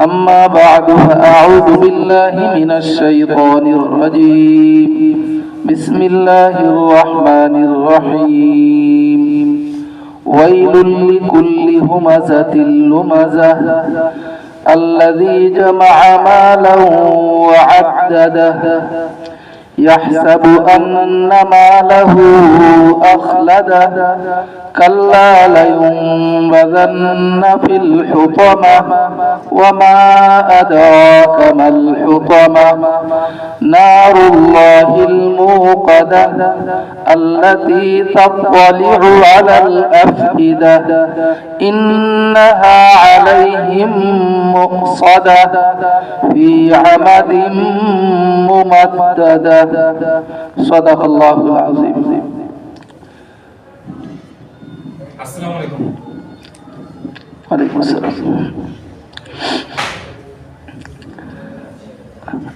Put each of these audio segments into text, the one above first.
أما بعد فأعوذ بالله من الشيطان الرجيم بسم الله الرحمن الرحيم ويل لكل همزة لمزة الذي جمع مالا وعدده يحسب أن ماله أخلده كلا لينبذن في الحطمة وما أدراك ما الحطمة نار الله الموقدة التي تطلع على الأفئدة إنها عليهم مؤصدة في عمد ممددة صدق الله العظيم আসসালামু আলাইকুম। ওয়ালাইকুম আসসালাম।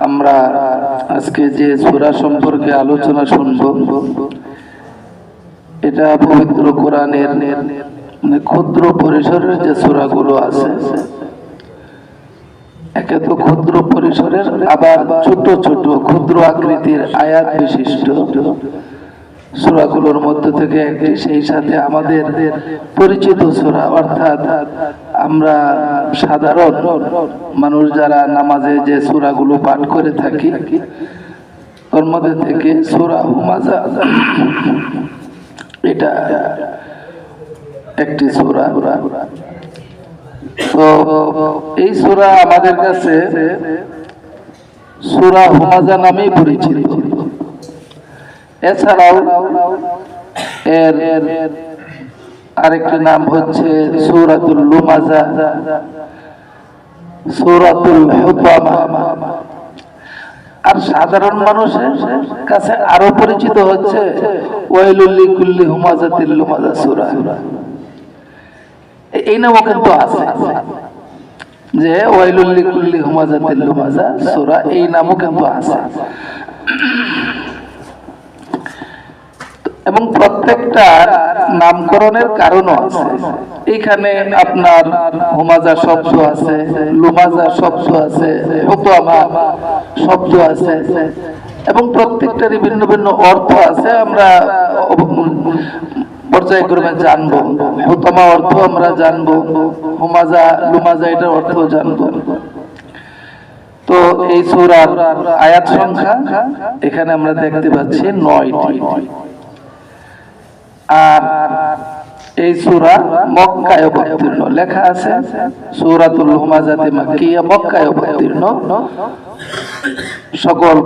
আমরা আজকে যে সূরা সম্পর্কে আলোচনা শুনব এটা পবিত্র কোরআনের মানে ক্ষুদ্র পরিসরের যে সূরাগুলো আছে একে তো ক্ষুদ্র পরিসরের আবার ছোট ছোট ক্ষুদ্র আকৃতির আয়াত বিশিষ্ট সূরাগুলোর মধ্যে থেকে একটি, সেই সাথে আমাদের পরিচিত সূরা, অর্থাৎ আমরা সাধারণ মানুষ যারা নামাজে যে সূরাগুলো পাঠ করে থাকি ওর মধ্যে থেকে সূরা হুমাযা এটা একটি সূরা। তো এই সূরা আমাদের কাছে সূরা হুমাযা নামেই পরিচিত। এছাড়াও এর আরেকটি নাম হচ্ছে সূরাতুল লুমাযা, সূরাতুল হুতামা। আর সাধারণ মানুষের কাছে আরো পরিচিত হচ্ছে ওয়াইলুল লিকুল্লি হুমাযাতিল লুমাযা সূরা। এই নামও কিন্তু আছে, যে ওয়াইলুল লিকুল্লি হুমাযাতিল লুমাযা সূরা, এই নামও কিন্তু আছে। এবং প্রত্যেকটা নামকরণের কারণও আছে। এখানে আপনার হুমাযা শব্দ আছে, লুমাযা শব্দ আছে, হুতামা শব্দ আছে এবং প্রত্যেকটারই ভিন্ন ভিন্ন অর্থ আছে। আমরা পর্যায়ক্রমে জানবো। হুতামা অর্থ আমরা জানবো, হুমাযা লুমাযা এটার অর্থ জানবো। তো এই সূরার আয়াত সংখ্যা এখানে আমরা দেখতে পাচ্ছি 9টি। আর এই সূরা মক্কায় অবতীর্ণ, লেখা আছে সূরাতুল হুমাযাতি মাক্কিয়া, মক্কায় অবতীর্ণ।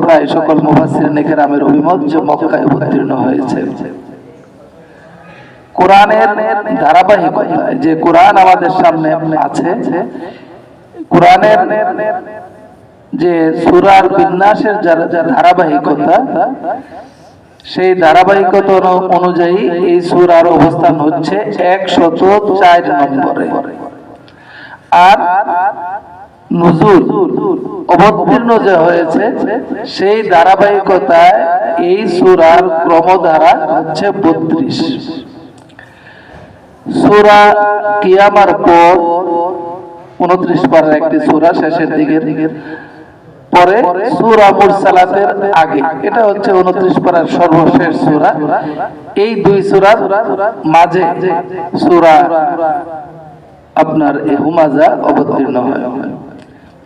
প্রায় সকল মুফাসসিরিনে কেরামের অভিমত যে মক্কায় অবতীর্ণ হয়েছে। কোরআনের ধারাবাহিকতা, যে কোরআন আমাদের সামনে আছে, কোরআনের যে সূরার বিন্যাসের ধারাবাহিকতা, সেই ধারাবাহিকতা অনুযায়ী এই সূরার অবস্থান হচ্ছে 104 নম্বরে। আর নুজুল অবতীর্ণ যে হয়েছে সেই ধারাবাহিকতায় এই সূরার ক্রমধারা হচ্ছে 32। সূরা কিয়ামার পর 29 পারার একটি সূরা, শেষের দিকের পরে সূরা মুরসালাতের আগে, এটা হচ্ছে 29 পারার সর্বশেষ সূরা। এই দুই সূরার মাঝে সূরা আপনার হুমাযা অবতীর্ণ হয়।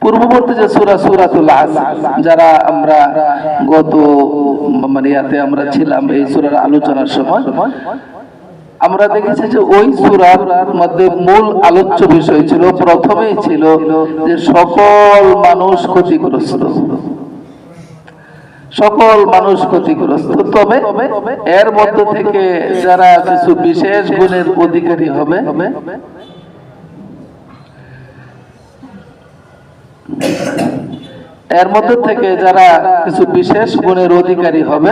পূর্ববর্তী যে সূরা সূরাতুল আসর, যারা আমরা গত ইয়াতে আমরা ছিলাম এই সূরার আলোচনার সময়, আমরা দেখেছি যে ওই সূরার মধ্যে মূল আলোচ্য বিষয় ছিল, প্রথমেই ছিল যে সকল মানুষ ক্ষতিগ্রস্ত, সকল মানুষ ক্ষতিগ্রস্ত। তবে এর মধ্যে থেকে যারা কিছু বিশেষ গুণের অধিকারী হবে, এর মধ্যে থেকে যারা কিছু বিশেষ গুণের অধিকারী হবে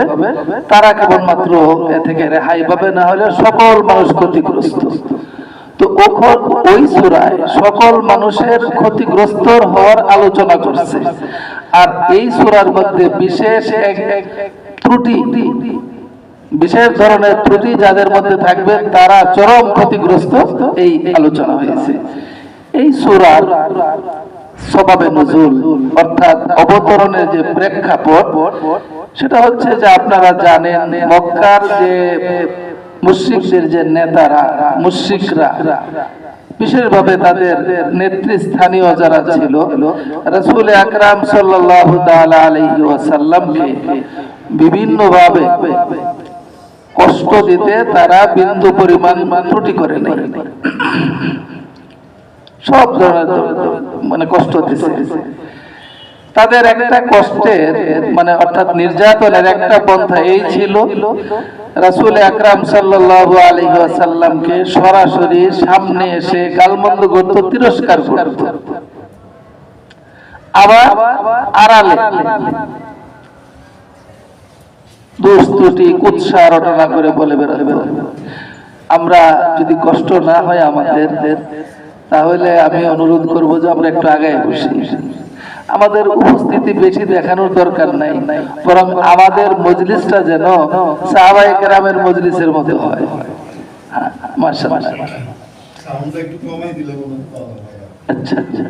তারা কেবলমাত্র এ থেকে রেহাই পাবে, না হলে সকল মানুষ ক্ষতিগ্রস্ত। তো ওই সূরায় সকল মানুষের ক্ষতিগ্রস্ত হওয়ার আলোচনা করছে। আর এই সূরার মধ্যে বিশেষ এক ত্রুটি, বিশেষ ধরনের ত্রুটি যাদের মধ্যে থাকবে তারা চরম ক্ষতিগ্রস্ত, এই আলোচনা হয়েছে। এই সূরার সবাবে নুজুল অর্থাৎ অবতরণের যে প্রেক্ষাপট, সেটা হচ্ছে যে আপনারা জানেন মক্কার যে মুশরিকদের যে নেতারা, মুশরিকরা, বিশেষভাবে তাদের নেতৃস্থানীয় যারা ছিল, রাসূল আকরাম সাল্লাল্লাহু তাআলা আলাইহি ওয়াসাল্লামকে বিভিন্নভাবে কষ্ট দিতে তারা বিন্দু পরিমাণ ত্রুটি করে নাই। সব ধরনের মানে কষ্ট দিছে। তাদের একটা কষ্টের মানে অর্থাৎ নির্যাতনের একটা পন্থা এই ছিল, রাসূল আকরাম সাল্লাল্লাহু আলাইহি ওয়াসাল্লামকে সরাসরি সামনে এসে গালমন্দ করত, তিরস্কার করত, আবার আড়ালে দোষ ত্রুটি কুৎসা রটনা করে বলে বেড়াবে। আমরা যদি কষ্ট না হয় আমাদের, তাহলে আমি অনুরোধ করব যে আমরা একটু আগায় বসি। আমাদের উপস্থিতি বেশি দেখানোর দরকার নাই, বরং আমাদের মজলিসটা যেন সাহাবায়ে কেরামের মজলিসের মতো হয়। মাশাআল্লাহ। সাউন্ডটা একটু কমাই দিলে বলুন। আচ্ছা আচ্ছা,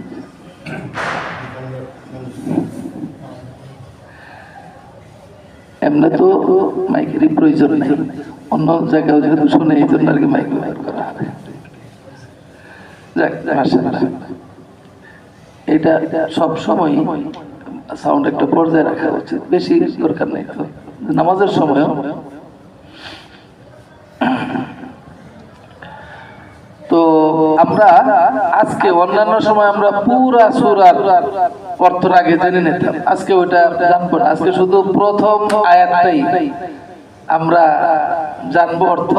এমনি তো মাইকেরই প্রয়োজন নেই, অন্য জায়গায় যেহেতু শুনে এই জন্য আর কি মাইক ব্যবহার করা হয়। যাক, মাশাআল্লাহ। এটা সব সময় সাউন্ড একটা পর্যায়ে রাখা উচিত, বেশি দরকার নেই। তো নামাজের সময় তো আমরা আজকে অন্যান্য সময় আমরা পুরা সূরার অর্থটা আগে জেনে নিতাম, আজকে ওটা জানবো না। আজকে শুধু প্রথম আয়াতটাই আমরা জানবো অর্থ,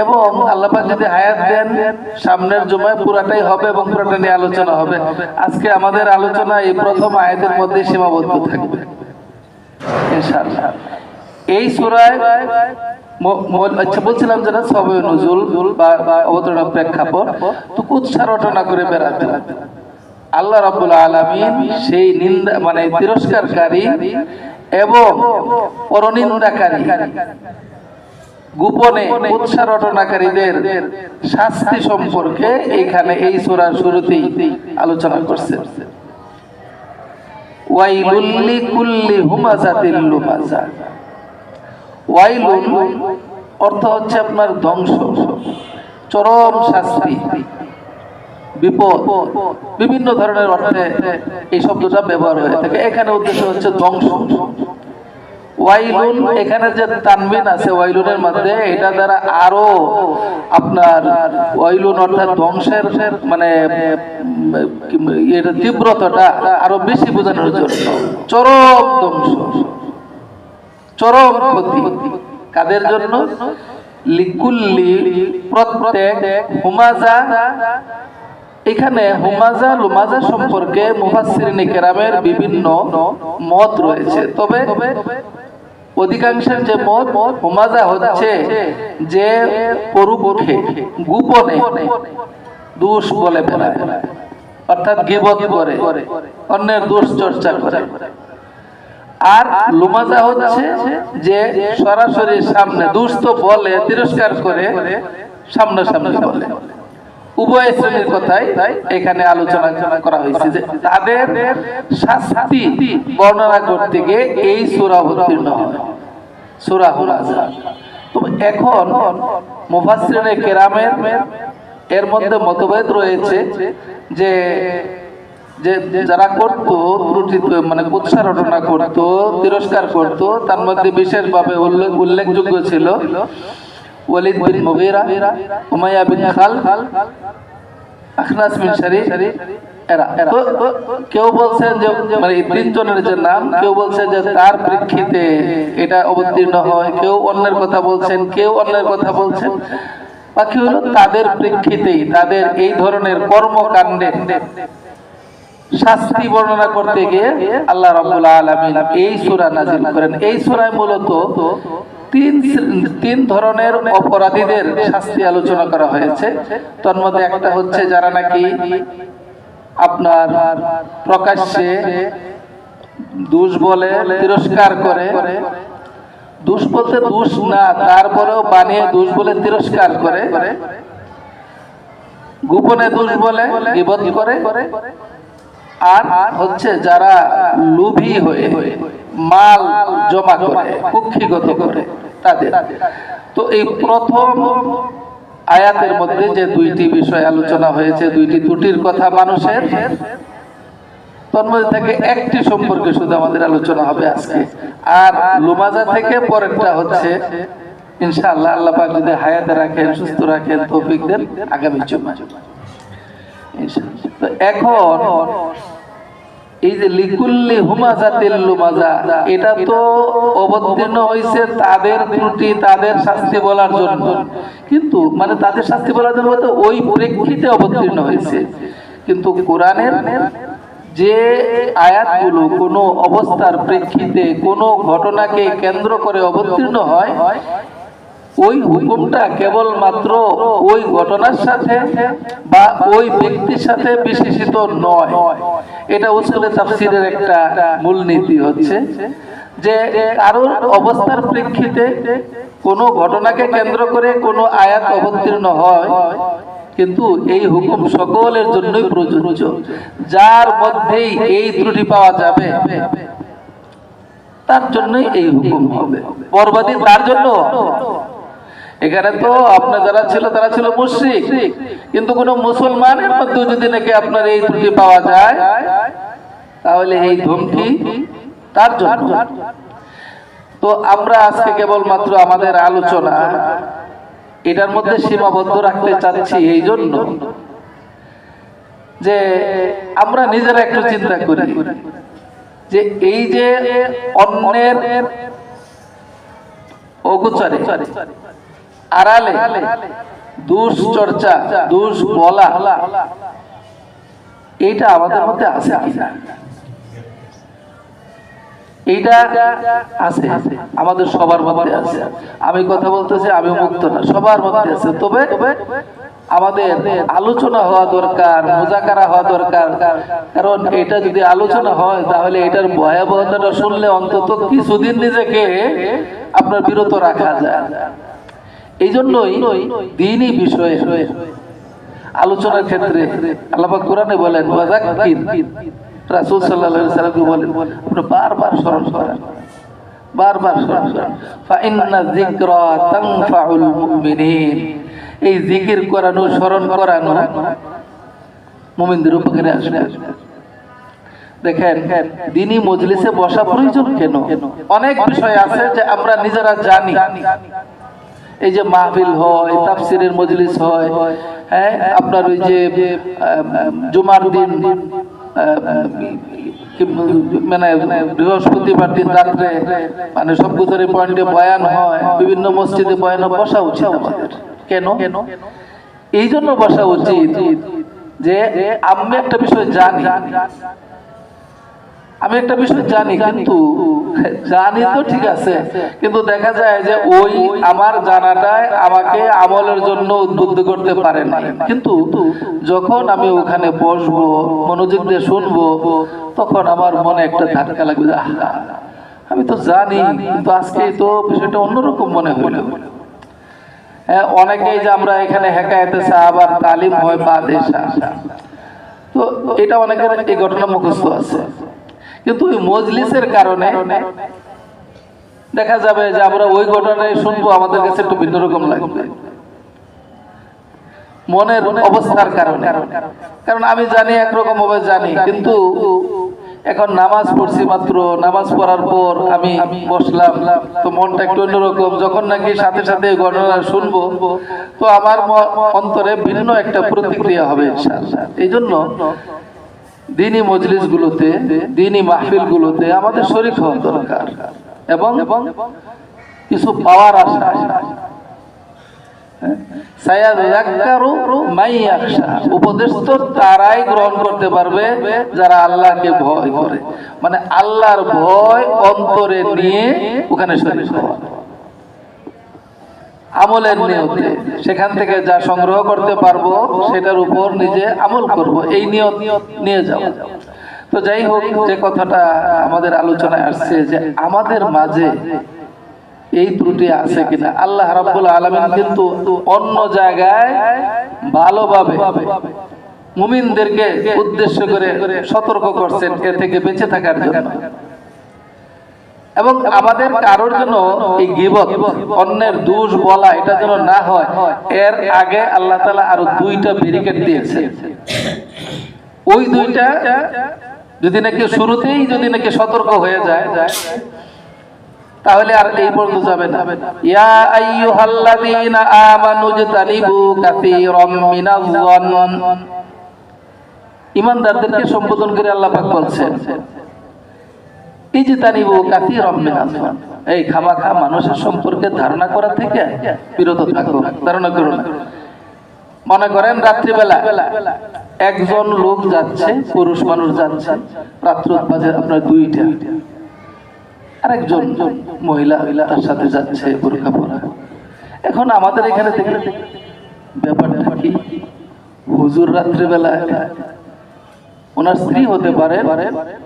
এবং আল্লাহ পাক যদি হায়াত দেন সামনের জুমায় পুরাটাই হবে এবং পুরাটা নিয়ে আলোচনা হবে। আজকে আমাদের আলোচনা এই প্রথম আয়াতের মধ্যে সীমাবদ্ধ থাকবে ইনশাআল্লাহ। এই সূরায় আচ্ছা বলছিলাম যেটা সবাবে নুজুল বা অবতরণ প্রেক্ষাপট, তো কুৎসা রটনা করে বেড়াতে আল্লাহ রাব্বুল আলামিন সেই নিন্দা মানে তিরস্কারকারী এবং পরনিন্দাকারী গোপনে কুৎসা রটনাকারীদের শাস্তি সম্পর্কে এখানে এই সূরার শুরুতেই আলোচনা করছে। ওয়াইলুল লিকুল্লি হুমাযাতিল লুমাযা। ওয়াইলুন অর্থ হচ্ছে আপনার ধ্বংস, চরম শাস্তি, বিপদ, বিভিন্ন ধরনের অর্থে এই শব্দটা ব্যবহার হয়ে থাকে। এখানে উদ্দেশ্য হচ্ছে ধ্বংস। ওয়াইলুন এখানে যে তানবিন আছে ওয়াইলুনের মধ্যে, এটা দ্বারা আরো আপনার ওয়াইলুন অর্থাৎ ধ্বংসের মানে এর তীব্রতাটা আরো বেশি বোঝানোর জন্য। চরম ধ্বংস, চরম ক্ষতি কাদের জন্য? লিকুল্লি প্রত্যেক, হুমাযা এখানে হুমাযা লুমাযা সম্পর্কে মুফাসসিরিনে কেরামের বিভিন্ন মত রয়েছে, তবে অধিকাংশের যে মত হুমাযা হচ্ছে যে পরোক্ষে গোপনে দোষ বলে বেড়ায়, অর্থাৎ গীবত করে, অন্যের দোষ চর্চা করে। আর লুমাযা হচ্ছে যে সরাসরি সামনে দোষ তো বলে, তিরস্কার করে সামনাসামনি বলে। উভয় শ্রেণীর কথাই এখানে আলোচনা করা হয়েছে যে তাদের শাস্তি বর্ণনা করতে গিয়ে এই সূরা অবতীর্ণ হয়, সূরা হুমাযা। তো এখন মুফাসসিরিনে কেরামের এর মধ্যে মতভেদ রয়েছে যে যারা করতো ত্রুটি মানে কুৎসা রটনা করতো, তিরস্কার করতো, তার মধ্যে বিশেষভাবে উল্লেখযোগ্য ছিল ওয়ালিদ বিন মুগীরা, উমাইয়া বিন খালদ, আখনাস বিন শারিক এরা। তো কেউ বলছেন যে মানে এই তিনজনের যে নাম, কেউ বলছেন যে তার প্রেক্ষিতে এটা অবতীর্ণ হয়, কেউ অন্যের কথা বলছেন, কেউ অন্যের কথা বলছেন। বাকি হলো তাদের প্রেক্ষিতেই তাদের এই ধরনের কর্মকাণ্ডে শাস্তি বর্ণনা করতে গিয়ে আল্লাহ রাব্বুল আলামিন এই সূরা নাযিল করেন। এই সূরায় মূলত তিন ধরনের অপরাধীদের শাস্তি আলোচনা করা হয়েছে। তার মধ্যে একটা হচ্ছে যারা নাকি আপনার প্রকাশ্যে দোষ বলে, তিরস্কার করে, দোষ বলতে দোষ না তারপরেও বানিয়ে দোষ বলে তিরস্কার করে, গোপনে দোষ বলে, গীবত করে। আর হচ্ছে যারা লোভী হয়ে মাল জমা করে কুক্ষিগত করে তাদের। তো এই প্রথম আয়াতের মধ্যে যে দুইটি বিষয় আলোচনা হয়েছে, দুইটি ত্রুটির কথা মানুষের, তন্মধ্যে থেকে একটি সম্পর্কে শুধু আমাদের আলোচনা হবে আজকে। আর লুমাজা থেকে পরেরটা হচ্ছে ইনশাআল্লাহ আল্লাহ পাক যদি হায়াতে রাখেন, সুস্থ রাখেন, তৌফিক দেন, আগামী জুমা ইনশাআল্লাহ। তো এখন এই যে লিকুল্লি হুমাজাতিল লুমাজা, এটা তো অবতীর্ণ হয়েছে তাদের ত্রুটি, তাদের শাস্তি বলার জন্য, কিন্তু মানে তাদের শাস্তি বলার জন্য বলতে ওই প্রেক্ষিতে অবতীর্ণ হয়েছে। কিন্তু কোরআনের যে আয়াতগুলো কোনো অবস্থার প্রেক্ষিতে কোনো ঘটনাকে কেন্দ্র করে অবতীর্ণ হয়, ওই হুকুমটা কেবলমাত্র ওই ঘটনার সাথে বা ওই ব্যক্তির সাথে বিশেষিত নয়। এটা উসুলে তাফসীরের একটা মূলনীতি হচ্ছে যে কারোর অবস্থার প্রেক্ষিতে কোনো ঘটনাকে কেন্দ্র করে কোনো আয়াত অবতীর্ণ হয়, কিন্তু এই হুকুম সকলের জন্যই প্রযোজ্য। যার মধ্যেই এই ত্রুটি পাওয়া যাবে তার জন্যই এই হুকুম হবে, বরবাদী তার জন্য। এখানে তো আপনার যারা ছিল তারা ছিল মুশরিক, কিন্তু কোন মুসলমানের মধ্যে যদি নাকি আপনার এই ত্রুটি পাওয়া যায় তাহলে এই ধমকি তার জন্য। তো আমরা আজকে কেবলমাত্র আমাদের আলোচনা এটার মধ্যে সীমাবদ্ধ রাখতে চাচ্ছি এই জন্য যে আমরা নিজেরা একটু চিন্তা করি যে এই যে অন্যের অগোচরে আড়ালে দুশ্চর্চা, দুষ বলা, এইটা আমাদের মধ্যে আছে কিনা? এইটা আছে, আমাদের সবার মধ্যে আছে। আমি কথা বলতেছি, আমি মুক্ত না, সবার মধ্যে আছে। তবে আমাদের আলোচনা হওয়া দরকার, মুজাকারা হওয়া দরকার। কারণ এটা যদি আলোচনা হয় তাহলে এটার ভয়াবহতাটা শুনলে অন্তত কিছুদিন নিজেকে আপনার বিরত রাখা যায়। এই জন্যই দ্বীনি বিষয়ে আলোচনার ক্ষেত্রে আল্লাহ পাক কোরআনে বলেন ওয়াযাক্কির, রাসূল সাল্লাল্লাহু আলাইহি ওয়াসাল্লামকে বলেন আপনি বারবার স্মরণ করেন, বারবার স্মরণ করেন। ফাইন্না যিকরা তানফাউল মুমিনিন, এই জিকির করানো, স্মরণ করানো মুমিনদের উপকারে আসবে। দেখেন দ্বীনি মজলিসে বসা প্রয়োজন কেন? অনেক বিষয় আছে যে আমরা নিজেরা জানি। এই যে মাহফিল হয়, তাফসীরের মজলিস হয়, হ্যাঁ আপনার ওই যে জুমার দিন মানে বৃহস্পতিবার দিন রাত্রে মানে সবগুজরি পয়েন্টে বয়ান হয়, বিভিন্ন মসজিদে বয়ানে বসা উচিত আমাদের। কেন? এই জন্য বসা উচিত যে আমি একটা বিষয় জানি, আমি একটা বিষয় জানি, কিন্তু জানি তো ঠিক আছে, কিন্তু দেখা যায় যে ওই আমার জানাটাই আমাকে আমলের জন্য উদ্বুদ্ধ করতে পারে না। কিন্তু যখন আমি ওখানে বসবো, মনোযোগ দিয়ে শুনবো, তখন আমার মনে একটা ধাক্কা লাগবে, আমি তো জানি কিন্তু আজকে তো বিষয়টা অন্যরকম মনে হইল। হ্যাঁ, অনেকেই যে আমরা এখানে হেকায়েতে সাহাবার তালিম হয় বাদ এশা, তো এটা অনেকের এই ঘটনা মুখস্থ আছে, কিন্তু ওই মজলিসের কারণে দেখা যাবে যে আমরা ওই ঘটনায় শুনবো, আমাদের কাছে একটু ভিন্ন রকম লাগবে মনের অবস্থার কারণে। কারণ আমি জানি একরকম ভাবে জানি, কিন্তু এখন নামাজ পড়ছি মাত্র, নামাজ পড়ার পর আমি বসলাম, তো মনটা একটু অন্যরকম। যখন নাকি সাথে সাথে ঘটনা শুনবো, তো আমার অন্তরে ভিন্ন একটা প্রতিক্রিয়া হবে ইনশাআল্লাহ। এই জন্য দ্বীনি মজলিস গুলোতে, দ্বীনি মাহফিল গুলোতে আমাদের শরীক হওয়া দরকার এবং কিছু পাওয়ার আশা। উপদেশ তো তারাই গ্রহণ করতে পারবে যারা আল্লাহকে ভয় করে, মানে আল্লাহর ভয় অন্তরে নিয়ে ওখানে শরীক হওয়া, আমলের নিয়তে। সেখান থেকে যা সংগ্রহ করতে পারবো সেটার উপর নিজে আমল করব, এই নিয়ত নিয়ে যাও। তো যাই হোক, যে কথাটা আমাদের আলোচনায় আসছে যে আমাদের মাঝে এই ত্রুটি আছে কিনা। আল্লাহ রাব্বুল আলামিন কিন্তু অন্য জায়গায় ভালোভাবে মুমিনদেরকে উদ্দেশ্য করে সতর্ক করছেন এ থেকে বেঁচে থাকার জন্য। এবং আমাদের কারোর জন্য এই গীবত, অন্যের দোষ বলা, এটা যেন না হয়, এর আগে আল্লাহ তাআলা আরো 2টা ব্যারিকেড দিয়েছেন। ওই 2টা যদি নাকি শুরুতেই যদি নাকি সতর্ক হয়ে যায়, তাহলে আর এই পর্যন্ত যাবে না। ইয়া আইয়ুহাল্লাযীনা আমানু ইজতানিবু কাসীরাম মিনাজ যন্ন, ঈমানদারদেরকে সম্বোধন করে আল্লাহ পাক বলছেন, ইজতানিবু কাসীরাম মিনাজ যন্ন, এই খামাখা মানুষের সম্পর্কে ধারণা করা থেকে বিরত থাকো, ধারণা করো না। মনে করেন রাত্রিবেলা একজন লোক যাচ্ছে, পুরুষ মানুষ যাচ্ছে, রাত্র বাজে আপনার 2টা, আরেকজন মহিলা তার সাথে যাচ্ছে বোরকা পরা। এখন আমাদের এখানে দেখলে ব্যাপারটা কি, হুজুর রাত্রিবেলা ওনার স্ত্রী হতে পারে,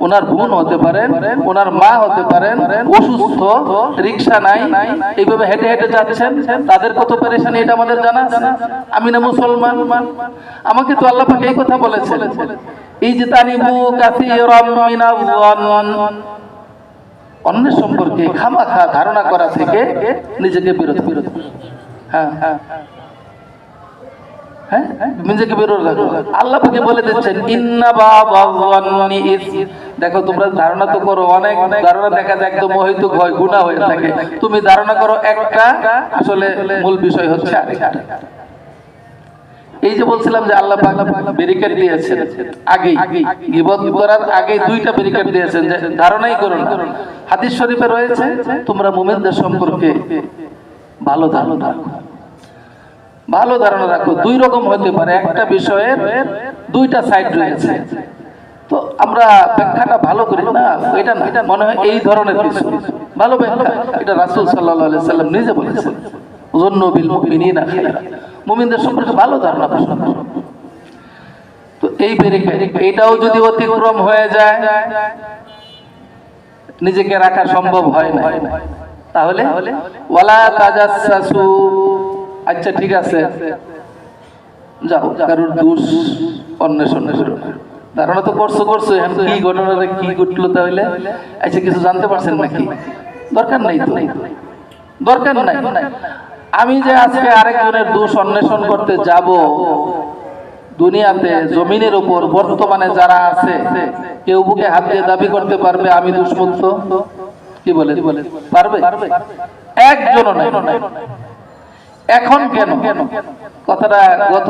ওনার বোন হতে পারে, ওনার মা হতে পারেন, অসুস্থ, রিক্সা নাই, এইভাবে হেঁটে হেঁটে যাচ্ছেন, তাদের কত পেরেশানি এটা আমাদের জানা আছে। আমি না মুসলমান, আমাকে তো আল্লাহ পাক এই কথা বলেছেন, ইজতানিবু কাসীরাম মিনাজ যন্ন, অন্যের সম্পর্কে খামাখা ধারণা করা থেকে নিজেকে বিরত। হ্যাঁ হ্যাঁ হ্যাঁ, নিজেকে বিরত রাখো। আল্লাহ পাক বলে দিচ্ছেন, ইন্না বাযান্নি ইসম, দেখো তোমরা ধারণা তো করো, অনেক ধারণা দেখা যায় একদম মোহিত হয়, গুনাহ হয়ে থাকে। তুমি ধারণা করো একটা, আসলে মূল বিষয় হচ্ছে আরেকটা। এই যে বলছিলাম যে আল্লাহ পাক ব্যারিকেড দিয়েছেন আগেই, গীবত করার আগে 2টা ব্যারিকেড দিয়েছেন যে ধারণাই করো না। হাদিস শরীফে রয়েছে, তোমরা মুমিনদের সম্পর্কে ভালো ধারণা রাখো, ভালো ধারণা রাখো। 2 রকম হতে পারে, একটা বিষয়ের 2টা সাইড রয়েছে। তো আমরা ব্যাখ্যাটা ভালো করি না, এটা না, মনে হয় এই ধরনের কিছু ভালো ব্যাখ্যা, এটা রাসূল সাল্লাল্লাহু আলাইহি সাল্লাম নিজে বলেছেন, যুন্নু বিল মুমিনিনা খায়রা, মুমিনদের সম্পর্কে ভালো ধারণা পোষণ করো। তো এই ব্যারিকেড, এটাও যদি অতিক্রম হয়ে যায়, নিজেকে রাখা সম্ভব হয় না, তাহলে ওয়ালা তাজাসসু, আচ্ছা ঠিক আছে, যাও কারোর দোষ অন্বেষণ করো, ধারণা তো করছো, এখন কি ঘটনাটা কি ঘটলো, তাহলে আচ্ছা কিছু জানতে পারছেন নাকি? দরকার নাই তো, দরকার নাই। আমি যে আজকে আরেকজনের দোষ অন্বেষণ করতে যাব, দুনিয়াতে জমিনের উপর বর্তমানে যারা আছে, কেউ বুকে হাত দিয়ে দাবি করতে পারবে আমি দোষমুক্ত? কি বলে পারবে? একজনও নাই। এখন কেন কথাটা গত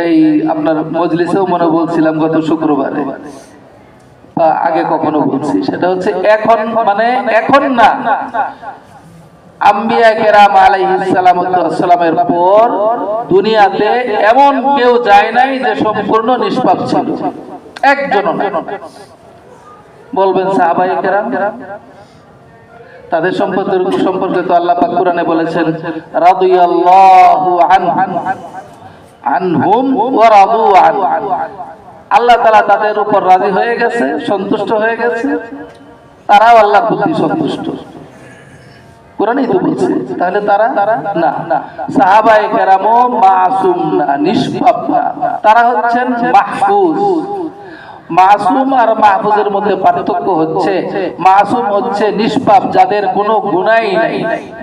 এই আপনার মজলিসেও মনে বলছিলাম, গত শুক্রবারে বা আগে কখনো বলছি, সেটা হচ্ছে এখন, মানে এখন না, আম্বিয়া কেরাম আলাইহিস সালামের পর দুনিয়াতে এমন কেউ যায় নাই যে সম্পূর্ণ নিষ্পাপ ছিল, একজনও না। বলবেন সাহাবায়ে কেরাম, তাদের সম্পর্কে তো আল্লাহ পাক কোরআনে বলেছেন, রাদিয়াল্লাহু আনহুম ওয়া রাদু আন, আল্লাহ তাআলা তাদের উপর রাজি হয়ে গেছে, সন্তুষ্ট হয়ে গেছে, তারাও আল্লাহর প্রতি সন্তুষ্ট। কোরআনই তো বলছে, তাহলে তারা না, সাহাবায়ে কেরামও মাসুম না, নিষ্পাপ না, তারা হচ্ছেন মাহফুজ। মাসুম আর মাহফুজের মধ্যে পার্থক্য হচ্ছে, মাসুম হচ্ছে নিষ্পাপ, যাদের কোনো গুনাহই নাই,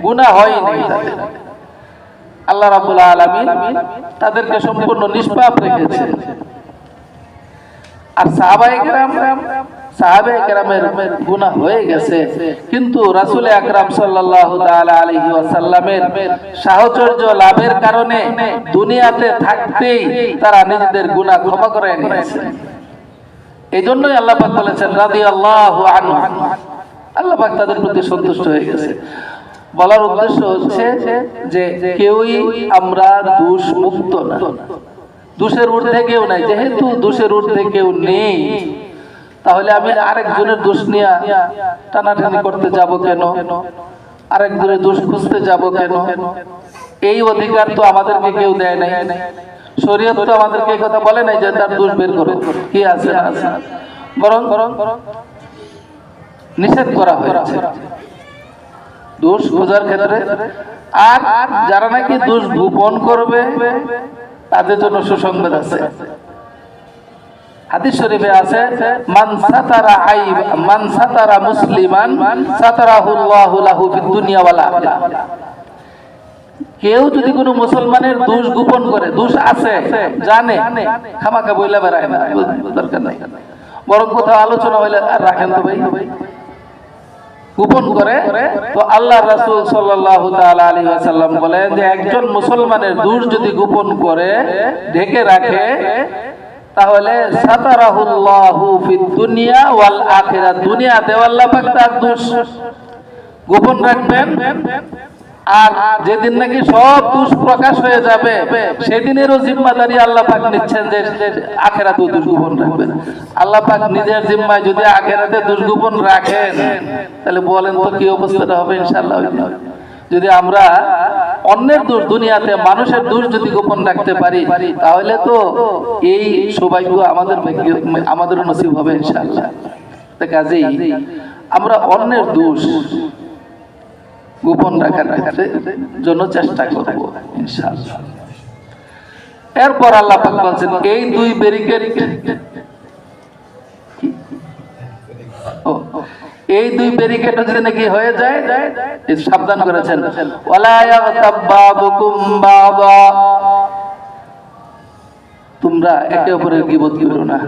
গুনাহ হয় নাই তাদের। আল্লাহ রাব্বুল আলামিন তাদেরকে সম্পূর্ণ নিষ্পাপ রেখেছে। আর সাহাবায়ে কেরামের গুনাহ হয়ে গেছে, কিন্তু রাসূল আকরাম সাল্লাল্লাহু তাআলা আলাইহি ওয়াসাল্লামের সাহচর্য লাভের কারণে দুনিয়াতে থাকতেই তারা নিজেদের গুনাহ ক্ষমা করে নিয়েছে। এই জন্যই আল্লাহ পাক বলেছেন রাদিয়াল্লাহু আনহু, আল্লাহ পাক তাদের প্রতি সন্তুষ্ট হয়ে গেছে। বলার উদ্দেশ্য হচ্ছে যে কেউই আমরা দোষ মুক্ত না, দোষের ঊর্ধ্বে কেউ নাই। যেহেতু দোষের ঊর্ধ্বে কেউ নেই, তাহলে আমি আরেকজনের দোষ নিয়ে টানাটানি করতে যাব কেন? আরেকজনের দোষ খুঁজতে যাব কেন? এই অধিকার তো আমাদেরকে কেউ দেয় নাই। শরীয়ত তো আমাদেরকে এই কথা বলে নাই যে তার দোষ বের করো, কি আছে না আছে, বরং নিষেধ করা হয়েছে দোষ খোঁজার ক্ষেত্রে। আর যারা নাকি দোষ গোপন করবে, তাদের জন্য সুসংবাদ আছে। হাদিস শরীফে আছে, মান সাতারা মুসলিমান সাতারাহুল্লাহু লাহু ফিদ দুনিয়া ওয়াল আখিরাহ। কেউ যদি কোনো মুসলমানের দোষ গোপন করে, দোষ আছে জানে, খামাখা বইলা বেড়ায় না, দরকার নাই, বরং কোথাও আলোচনা হইলে আর রাখেন তো ভাই, গোপন করে, তো আল্লাহ রাসূল সাল্লাল্লাহু তাআলা আলাইহি ওয়াসাল্লাম বলেন যে একজন মুসলমানের দোষ যদি গোপন করে, ঢেকে রাখে, তাহলে সাতারাহুল্লাহু ফিদ দুনিয়া ওয়াল আখিরাহ, দুনিয়াতে আল্লাহ পাক তার দোষ গোপন রাখবেন, আর যেদিন নাকি সব দোষ প্রকাশ হয়ে যাবে সেদিনেরও জিম্মাদারি আল্লাহ পাক নিচ্ছেন যে আখিরাতেও দোষ গোপন রাখবেন। আল্লাহ পাক নিজের জিম্মায় যদি আখিরাতে দোষ গোপন রাখেন, তাহলে বলেন তো কি অবস্থাটা হবে ইনশাআল্লাহ। যদি আমরা অন্যের দোষ, দুনিয়াতে মানুষের দোষ যদি গোপন রাখতে পারি, তাহলে তো এই সৌভাগ্য আমাদের নসিব হবে ইনশাআল্লাহ। কাজেই আমরা অন্যের দোষ গোপন রাখার জন্য চেষ্টা করব ইনশাআল্লাহ। এরপর আল্লাহ পাক বলেন এই দুই ব্যারিকেড, এই দুই ব্যারিকেড যদি নাকি হয়ে যায়, সাবধান করেছেন, ওয়ালা ইয়াগতাব বাবুকুম বাবা, তোমরা একে অপরের গীবত করো না।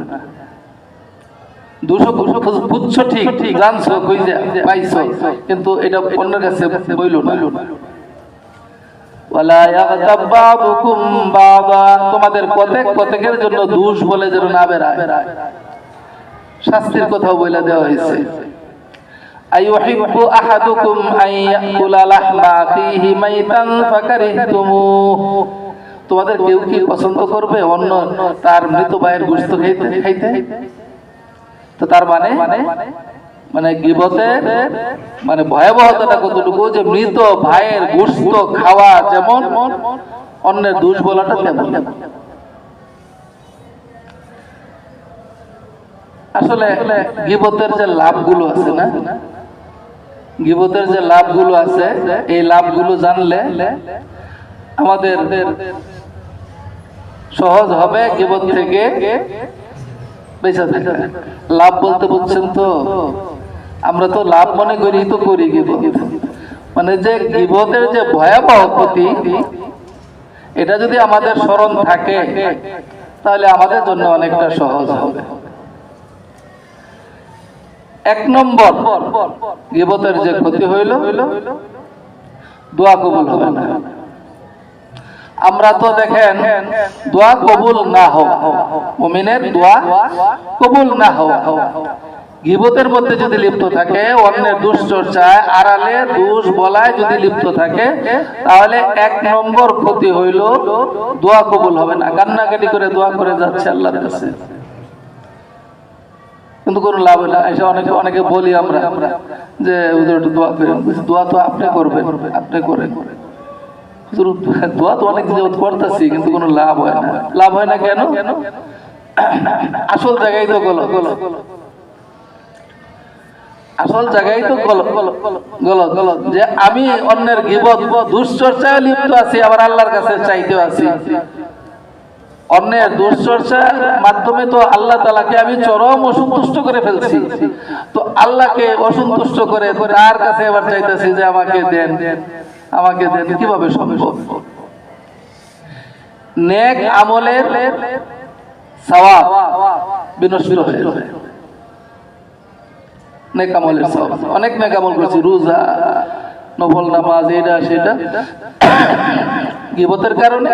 বুঝছো ঠিক, জানছো, কইজা পাইছো, কিন্তু এটা অন্যের কাছে বইলো না। ওয়ালা ইয়াগতাব বাবুকুম বাবা, তোমাদের প্রত্যেকের জন্য দোষ বলে যেন না বেরায়। শাস্তির কথাও বলে দেওয়া হয়েছে, আইয়ুহিব্বু আহাদুকুম আন ইয়াকুলা লাহমা আখিহি মাইতান ফাকারিহতুমুহু, তোমাদের কেউ কি পছন্দ করবে অন্য তার মৃত ভাইয়ের গোশত খাইতে? তো তার মানে গীবতের মানে ভয়াবহতাটা কতটুকু, যে মৃত ভাইয়ের গোশত খাওয়া যেমন, অন্যের দোষ বলাটা তেমন। আসলে গীবতের যে লাভগুলো আছে না, গীবতের যে লাভগুলো আছে, এই লাভগুলো জানলে আমাদের সহজ হবে গীবত থেকে বেঁচে থাকা। লাভ বলতে বলছেন তো, আমরা তো লাভ মনে করি তো করি গীবত, মানে যে গীবতের যে ভয়াবহ ক্ষতি, এটা যদি আমাদের স্মরণ থাকে তাহলে আমাদের জন্য অনেকটা সহজ হবে। এক নম্বর, গীবতের যে ক্ষতি হইল, দোয়া কবুল হবে না। আমরা তো দেখেন দোয়া কবুল না হওয়া, মুমিনের দোয়া কবুল না হওয়া, গীবতের মধ্যে যদি লিপ্ত থাকে, অন্যের দুশ্চর্চায় আড়ালে দোষ বলায় যদি লিপ্ত থাকে, তাহলে এক নম্বর ক্ষতি হইল দোয়া কবুল হবে না। কান্নাকাটি করে দোয়া করে যাচ্ছে আল্লাহর কাছে, কিন্তু কোনো লাভ হলো না। এসে অনেকে বলি আমরা যে হুজুর একটু দোয়া করেন, দোয়া তো আপনি করবেন, আপনি করেন। দোয়া তো অনেক করতেছি, কিন্তু কোনো লাভ হয় না। লাভ হয় না কেন? আসল জায়গায় তো গলত, আসল জায়গায় তো গলত, যে আমি অন্যের গীবত দুশ্চর্চায় লিপ্ত আছি, আবার আল্লাহর কাছে চাইতেও আছি। অন্যের দুশ্চর্চার মাধ্যমে তো আল্লাহ তাআলাকে আমি চরম অসন্তুষ্ট করে ফেলছি, তো আল্লাহকে অসন্তুষ্ট করে তার কাছে এবার চাইতেছি যে আমাকে দেন, আমাকে দেন, কিভাবে সম্ভব? নেক আমলের সওয়াব বিনষ্ট হয়ে যায়। নেক আমলের সওয়াব, অনেক নেক আমল করেছি, রোজা, নফল নামাজ, এটা সেটা, গীবতের কারণে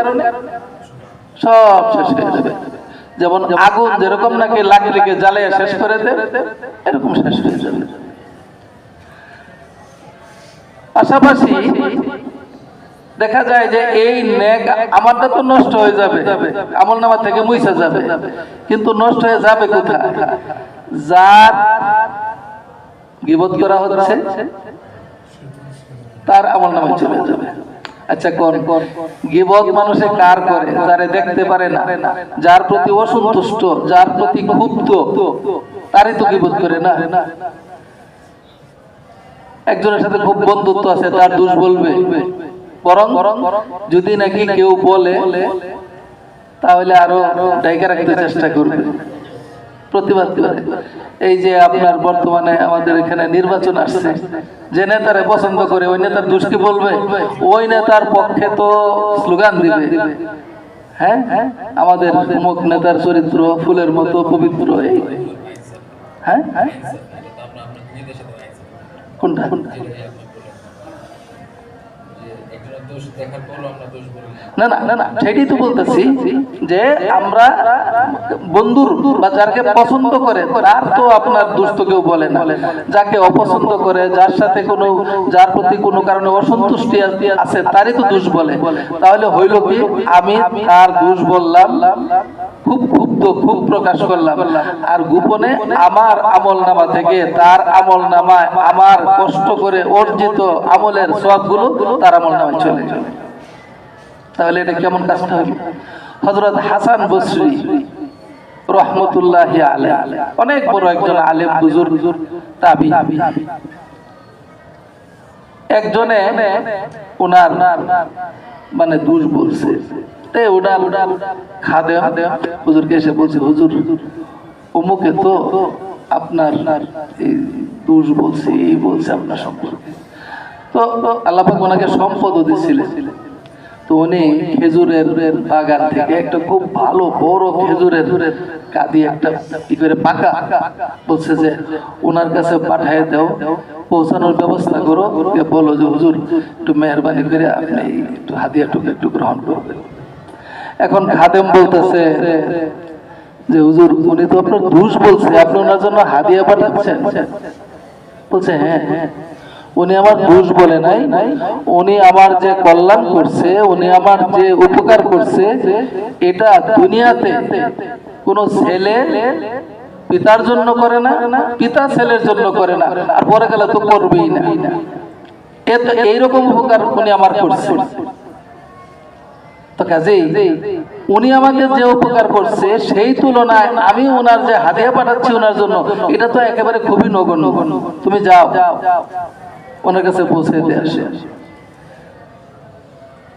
সব শেষ হয়ে যাবে। যেমন আগুন যেরকম নাকি লাকড়িকে জ্বালিয়ে শেষ করে দেয়, এরকম শেষ হয়ে যাবে। পাশাপাশি দেখা যায় যে এই নেক আমারটা তো নষ্ট হয়ে যাবে, আমল নামা থেকে মুছে যাবে, কিন্তু নষ্ট হয়ে যাবে কোথায়? যার গীবত করা হচ্ছে তার আমল নামায় চলে যাবে। আচ্ছা, কোন গীবত মানুষে কার করে? যারে দেখতে পারে না, যার প্রতি অসন্তুষ্ট, যার প্রতি ক্ষুব্ধ, তারই তো গীবত করে না। একজনের সাথে খুব বন্ধুত্ব আছে, তার দোষ বলবে, বরং যদি নাকি কেউ বলে তাহলে আরো ডাইকা রাখতে চেষ্টা করবে, প্রতিবাদ করে। এই যে আপনার বর্তমানে আমাদের এখানে নির্বাচন আসছে, যে নেতারে পছন্দ করে ওই নেতার দুষ্কি বলবে, ওই নেতার পক্ষে তো স্লোগান দিবে, হ্যাঁ আমাদের অমুক নেতার চরিত্র ফুলের মতো পবিত্র, এই হ্যাঁ কোনটা না না না না সেটাই তো বলতেছি যে আমরা বন্ধুর বা যাকে পছন্দ করে তার তো আপনার দুষ্ট কেউ বলে না, যাকে অপছন্দ করে, যার সাথে কোনো, যার প্রতি কোনো কারণে অসন্তুষ্টি আছে তারই তো দোষ বলে। তাহলে হইল কি, আমি তার দোষ বললাম, খুব ক্ষুব্ধ, খুব প্রকাশ করলাম, আর গোপনে আমার আমল নামা থেকে তার আমল নামায় আমার কষ্ট করে অর্জিত আমলের সওয়াবগুলো তার আমল নামায় চলে যাবে। তাহলে এটা কেমন কাজটা হবে? হযরত হাসান বসরি রহমতুল্লাহি আলাইহি অনেক বড় একজন আলেম, বুজুর্গ তাবি। একজনে ওনার মানে দোষ বলছে, ওনার খাদেম হুজুরকে এসে বলছে, হুজুর অমুকে তো আপনার এই দোষ বলছে, এই বলছে আপনার সম্পর্কে। তো আল্লাহ পাক ওনাকে সম্পদও দিয়েছিলেন। তো উনি খেজুরের বাগান থেকে একটা খুব ভালো বড় খেজুরের কাঁদি একটা ই করে পাকা বলছে যে ওনার কাছে পাঠায় দাও, পৌঁছানোর ব্যবস্থা করো, বলো যে হুজুর একটু মেহরবানি করে আপনি একটু হাদিয়াটুকু একটু গ্রহণ করবেন। এখন খাদেম বলতেছে যে হুজুর উনি তো আপনার দোষ বলছে, আপনি ওনার জন্য হাদিয়া পাঠাচ্ছেন? বলছে হ্যাঁ, উনি আমার দোষ বলে নাই, উনি আমার যে কল্যাণ করছে, উনি আমার যে উপকার করছে, এটা দুনিয়াতে কোন ছেলে পিতার জন্য করে না, পিতা ছেলের জন্য করে না, আর পরে গেলে তো করবেই না। এইরকম উপকার উনি আমার করছে। তো কাজেই উনি আমাকে যে উপকার করছে সেই তুলনায় আমি ওনার যে হাদিয়া পাঠাচ্ছি ওনার জন্য, এটা তো একেবারে খুবই নগণ্য। তুমি যাও ওনার কাছে পৌঁছে দিয়ে আসে।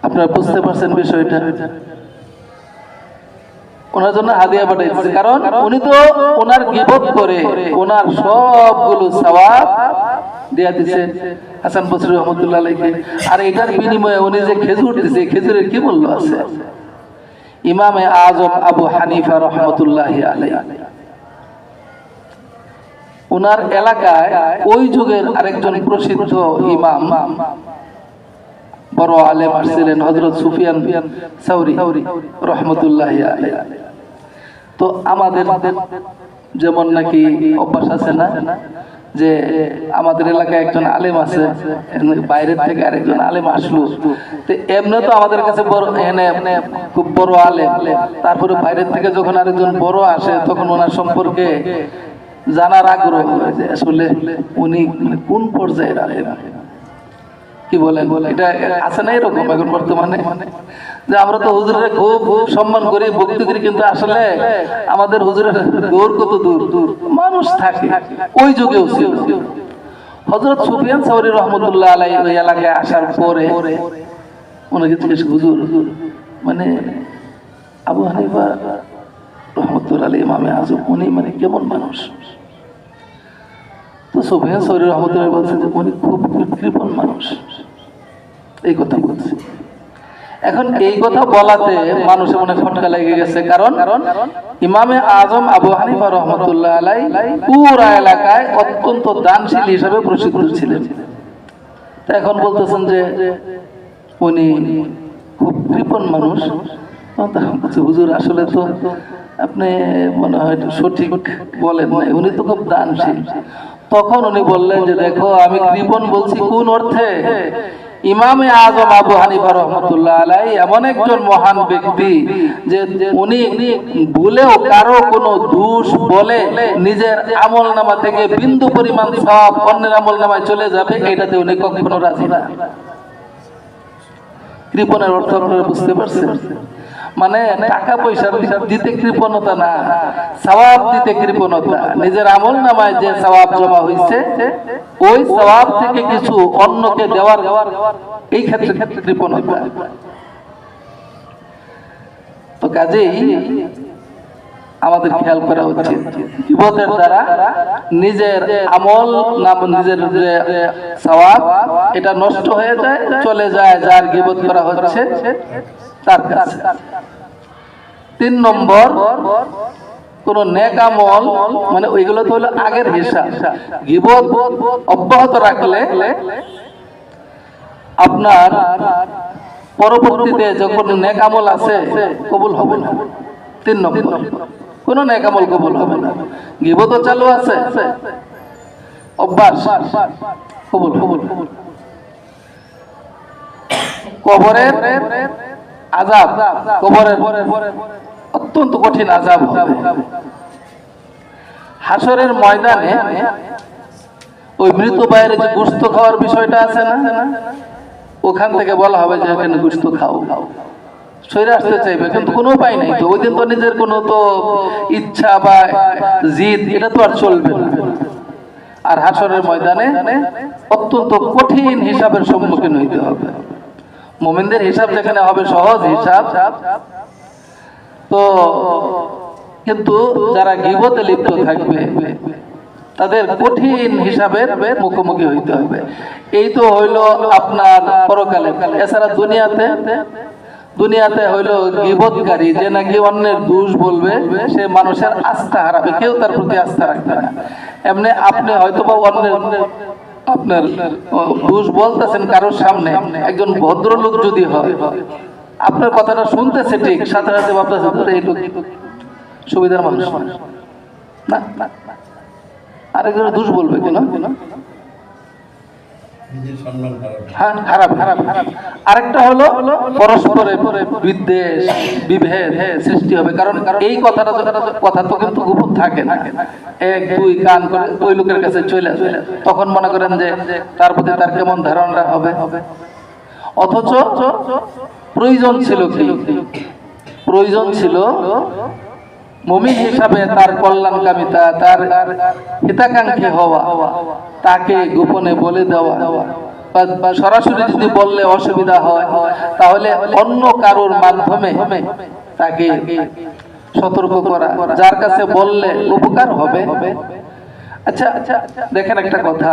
আপনারা বুঝতে পারছেন বিষয়টা? ওনার জন্য হাদিয়া পাঠাইছে, কারণ উনি তো ওনার গীবত করে ওনার সবগুলো সওয়াব দিয়া দিছে হাসান বসরি রহমতুল্লাহ আলাইহি। আর এটার বিনিময়ে উনি যে খেজুর দিছে, খেজুরের কি মূল্য আছে? ইমামে আজম আবু হানিফা রহমতুল্লাহি আলাইহি ওনার এলাকায় ওই যুগের আরেকজন প্রসিদ্ধ ইমাম, বড় আলেম আসছিলেন, হযরত সুফিয়ান সাউরি রহমতুল্লাহি আলাইহি। তো আমাদের যেমন নাকি অভ্যাস আছে না যে আমাদের এলাকায় একজন আলেম আছে, বাইরের থেকে আরেকজন আলেম আসলো, তো এমনি তো আমাদের কাছে বড় এনে খুব বড় আলেম, তারপরে বাইরের থেকে যখন আরেকজন বড় আসে তখন ওনার সম্পর্কে জানার আগ্রহ হয়েছে, আসলে উনি কোন পর্যায়ের আলেম, কি বলেন? এটা আছে না এরকম এখন বর্তমানে, যে আমরা তো হুজুরের খুব সম্মান করি, ভক্তি করি, কিন্তু আসলে আমাদের হুজুরের দূর কত দূর দূর মানুষ থাকে। ওই যুগেও ছিল। হযরত সুফিয়ান সাউরি রহমতুল্লাহ আলাইহি ওই এলাকায় আসার পরে ওনাকে জিজ্ঞেস, হুজুর মানে আবু হানিফা রহমতুল্লাহ আলাইহি ইমামে আজম উনি মানে কেমন মানুষ? তো সুফিয়ান সাউরি রহমতুল্লাহ বলছেন যে উনি খুব কৃপণ মানুষ, এই কথা বলছে। এখন এই কথা বলাতে মানুষের মনে খটকা লেগে গেছে, কারণ ইমামে আজম আবু হানিফা রহমতুল্লাহ আলাইহি পুরা এলাকায় অত্যন্ত দানশীল হিসাবে প্রসিদ্ধ ছিলেন। তা এখন বলতেছেন যে উনি খুব কৃপণ মানুষ। হুজুর আসলে তো আপনি মনে হয় সঠিক বলেন নাই, উনি তো খুব দানশীল। তখন উনি বললেন যে দেখো আমি কৃপণ বলছি কোন অর্থে? ইমামে আজম আবু হানিফা রহমতুল্লাহ আলাইহি এমন একজন মহান ব্যক্তি যে উনি ভুলেও কারো কোনো দোষ বলে নিজের আমল নামা থেকে বিন্দু পরিমাণ সওয়াব অন্যের আমল নামায় চলে যাবে, এটাতে উনি কখনো রাজি না। কৃপণের অর্থ আপনারা বুঝতে পারছেন? মানে টাকা পয়সা দিতে কৃপণতা না, সওয়াব দিতে কৃপণতা। নিজের আমল নামায় যে সওয়াব জমা হয়েছে ওই সওয়াব থেকে কিছু অন্যকে দেওয়ার, এই ক্ষেত্রে কৃপণতা। তো কাজেই আমাদের খেয়াল করা উচিত গীবতের দ্বারা নিজের আমল না নিজের যে সওয়াব এটা নষ্ট হয়ে যায়, চলে যায় যার গীবত করা হচ্ছে তার কাছে। 3 নম্বর, কোন নেক আমল মানে ওইগুলো তো হলো আগের হিসাব, গীবত অব্যাহত রাখলে আপনার পরবর্তীতে যখন নেক আমল আছে কবুল হবে না। 3 নম্বর, কোন নেক আমল কবুল হবে না। গীবত চালু আছে, অভ্যাস কবুল হবে না। কবরের আযাব, কবরের অত্যন্ত কঠিন আযাব হবে। হাসরের ময়দানে ওই মৃত ভাইয়ের যে গোশত খাওয়ার বিষয়টা আছে না, ওখান থেকে বলা হবে যে এখানে গোশত খাও, সরে আসতে চাইবে কিন্তু কোনো উপায় নাই। তো ওই দিন তো নিজের কোনো তো ইচ্ছা বা জিদ এটা তো আর চলবে না। আর হাসরের ময়দানে অত্যন্ত কঠিন হিসাবের সম্মুখীন হইতে হবে। মুমিনদের হিসাব যেখানে হবে সহজ হিসাব, তো কিন্তু যারা গীবতে লিপ্ত থাকবে তাদের কঠিন হিসাবের মুখোমুখি হইতে হবে। এই তো হইল আপনার পরকালে। এছাড়া দুনিয়াতে হইলো গীবতকারী যে নাকি অন্যের দোষ বলবে, সে মানুষের আস্থা হারাবে, কেউ তার প্রতি আস্থা রাখবে না। এমনি আপনি হয়তো বা অন্যের আপনার দোষ বলতেছেন কারোর সামনে, একজন ভদ্রলোক যদি হয় আপনার কথাটা শুনতেছে ঠিক, সাথে সাথে ভাবতেছে এই লোক সুবিধার মানুষ না, আরেকজন দোষ বলবে কেন? হ্যাঁ, হারাবে। আরেকটা হলো পরস্পরের বিদ্বেষ বিভেদ সৃষ্টি হবে। কারণ এই কথা তো কিন্তু গোপন থাকে না, 1-2 কান করে ওই লোকের কাছে চলে আসে, তখন মনে করেন যে তার প্রতি তার কেমন ধারণা হবে। অথচ প্রয়োজন ছিল মুমিন হিসাবে তার কল্যাণকামিতা, তার হিতাকাঙ্ক্ষী হওয়া, তাকে গোপনে বলে দেওয়া, বা সরাসরি যদি বললে অসুবিধা হয় তাহলে অন্য কারোর মাধ্যমে তাকে সতর্ক করা, যার কাছে বললে উপকার হবে। আচ্ছা দেখেন একটা কথা,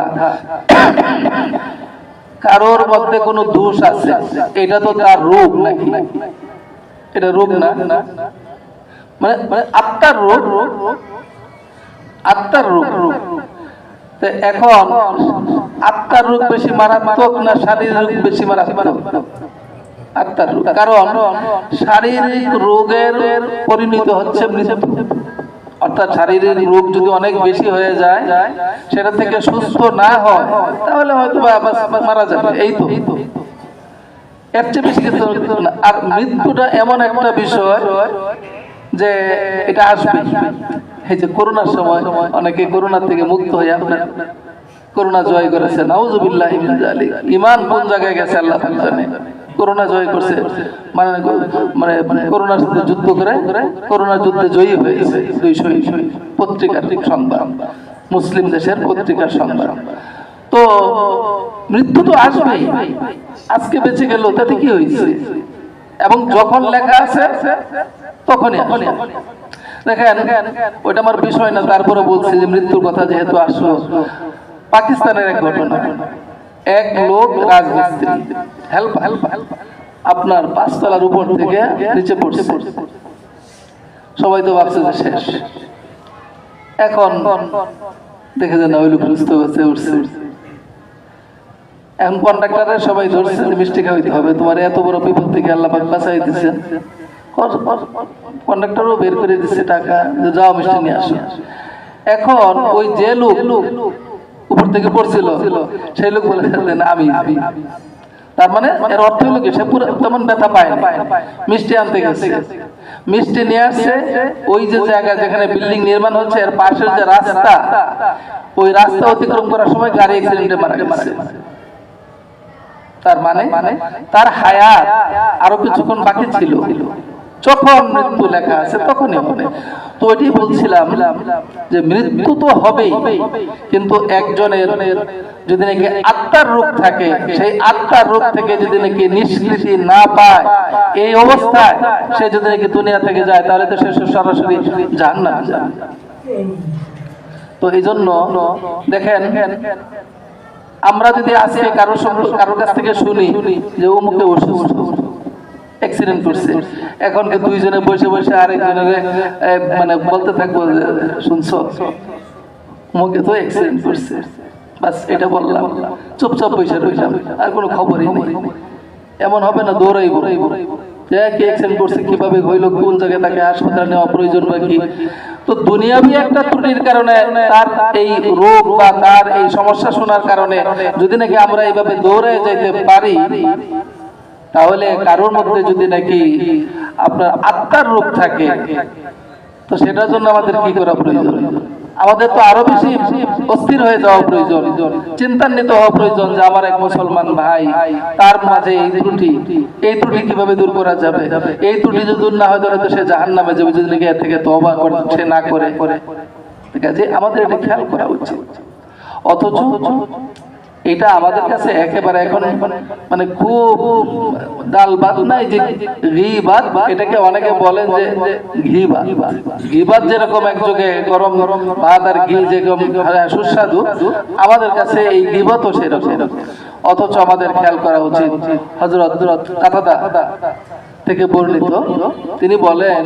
কারোর মধ্যে কোনো দোষ আছে, এটা তো তার রোগ নাকি? এটা রোগ না, মানে আত্মার রোগ, আত্মার রোগ। এখন আত্মার রোগ বেশি মারাত্মক না শারীরিক রোগ বেশি মারাত্মক? আত্মার রোগ। কারণ শারীরিক রোগের পরিণত হচ্ছে মৃত্যু। অর্থাৎ শারীরিক রোগ যদি অনেক বেশি হয়ে যায়, সেটা থেকে সুস্থ না হয় তাহলে হয়তো মারা যাবে, এই তো, এর চেয়ে বেশি কিছু না। আর মৃত্যুটা এমন একটা বিষয় যে এটা আসবে। এই যে করোনার সময় অনেকে করোনা থেকে মুক্ত হয়ে আপনার করোনা জয় করেছে, নাউযুবিল্লাহি মিন যালিক। ঈমান কোন জায়গায় গেছে আল্লাহ পাক জানে। করোনা জয় করছে মানে করোনার সাথে যুদ্ধ করে করোনার যুদ্ধে জয়ী হয়েছে। 200 পত্রিকার সংবাদ, মুসলিম দেশের পত্রিকার সংবাদ। তো মৃত্যু তো আসবেই, আজকে বেঁচে গেল তাতে কি হয়েছে? এবং যখন লেখা আছে তখনই দেখেন, ওইটা আমার বিষয় না, তারপরে বলছি যে মৃত্যুর কথা যেহেতু আসলো, পাকিস্তানের এক ঘটনা। এক লোক রাজমিস্ত্রি, হেল্প আপনার 5 তলার উপর থেকে নিচে পড়ছে। সবাই তো ভাবছে যে শেষ। এখন দেখে যে না, ওই লোক সুস্থ হচ্ছে, উঠছে। এখন কন্ট্রাক্টরের সবাই ধরছে যে মিষ্টি খাওয়াইতে হবে, তোমার এত বড় বিপদ থেকে আল্লাহ পাক বাঁচাই দিচ্ছেন। কন্ডাক্টরও বের করে দিচ্ছে টাকা, যে যাও মিষ্টি নিয়ে আসো। এখন ওই যে লোক উপর থেকে পড়ছিল সেই লোক বলে না আমি। তার মানে এর অর্থ হলো কি, সে পুরো তেমন ব্যথা পায় না। মিষ্টি আনতে গেছে, মিষ্টি নিয়ে আসছে। ওই যে জায়গা যেখানে বিল্ডিং নির্মাণ হচ্ছে এর পাশের যে রাস্তা, ওই রাস্তা অতিক্রম করার সময় গাড়ি অ্যাক্সিডেন্টে মারা গেছে। তার মানে তার হায়াত আরো কিছুক্ষণ বাকি ছিল, যখন মৃত্যু লেখা আছে তখনই হবে। তো ওইটাই বলছিলাম যে মৃত্যু তো হবেই, কিন্তু একজনের যদি নাকি আত্মার রোগ থাকে, সেই আত্মার রোগ থেকে যদি নাকি নিষ্কৃতি না পায়, এই অবস্থায় সে যদি নাকি দুনিয়া থেকে যায়, তাহলে তো সে সরাসরি জাহান্নামে যায়। তো এই জন্য দেখেন, আমরা যদি আজকে কারোর কাছ থেকে শুনি যে অমুকে অসুস্থ, অ্যাক্সিডেন্ট করছে, এখন কি দুইজনে বসে বসে আরেকজনের মানে বলতে থাকবো যে শুনছো অমুকে তো অ্যাক্সিডেন্ট করছে, বাস এটা বললাম, চুপচাপ বসে রইলাম, আর কোনো খবরই নেই। এমন হবে না, দৌড়াইব যে কি অ্যাক্সিডেন্ট করছে, কিভাবে হইলো, কোন জায়গায় তাকে হাসপাতালে নেওয়া প্রয়োজন বা কি। তো দুনিয়াবি একটা ত্রুটির কারণে, তার এই রোগ বা তার এই সমস্যা শোনার কারণে যদি নাকি আমরা এইভাবে দৌড়ে যেতে পারি, তাহলে কারোর মধ্যে যদি নাকি আপনার আত্মার রোগ থাকে, তো সেটার জন্য আমাদের কি করা প্রয়োজন? আমাদের তো আরো বেশি অস্থির হয়ে যাওয়া প্রয়োজন, চিন্তান্বিত হওয়া প্রয়োজন যে আমার এক মুসলমান ভাই, তার মাঝে এই ত্রুটি কিভাবে দূর করা যাবে। এই ত্রুটি যদি দূর না হয়, তাহলে তো সে জাহান্নামে যাবে যদি নাকি এর থেকে তওবা সে না করে। ঠিক আছে, আমাদের এটা খেয়াল করা উচিত। অথচ এটা আমাদের কাছে একেবারে এখন মানে খুব ডাল ভাত নাই যে গীবাত, এটাকে অনেকে বলেন যে গীবাত যেরকম একযোগে গরম ভাত আর ঘি যেরকম সুস্বাদু, আমাদের কাছে এই গীবাতও সেরকম। অথচ আমাদের খেয়াল করা উচিত। হযরত কাতাদা থেকে বর্ণিত, তিনি বলেন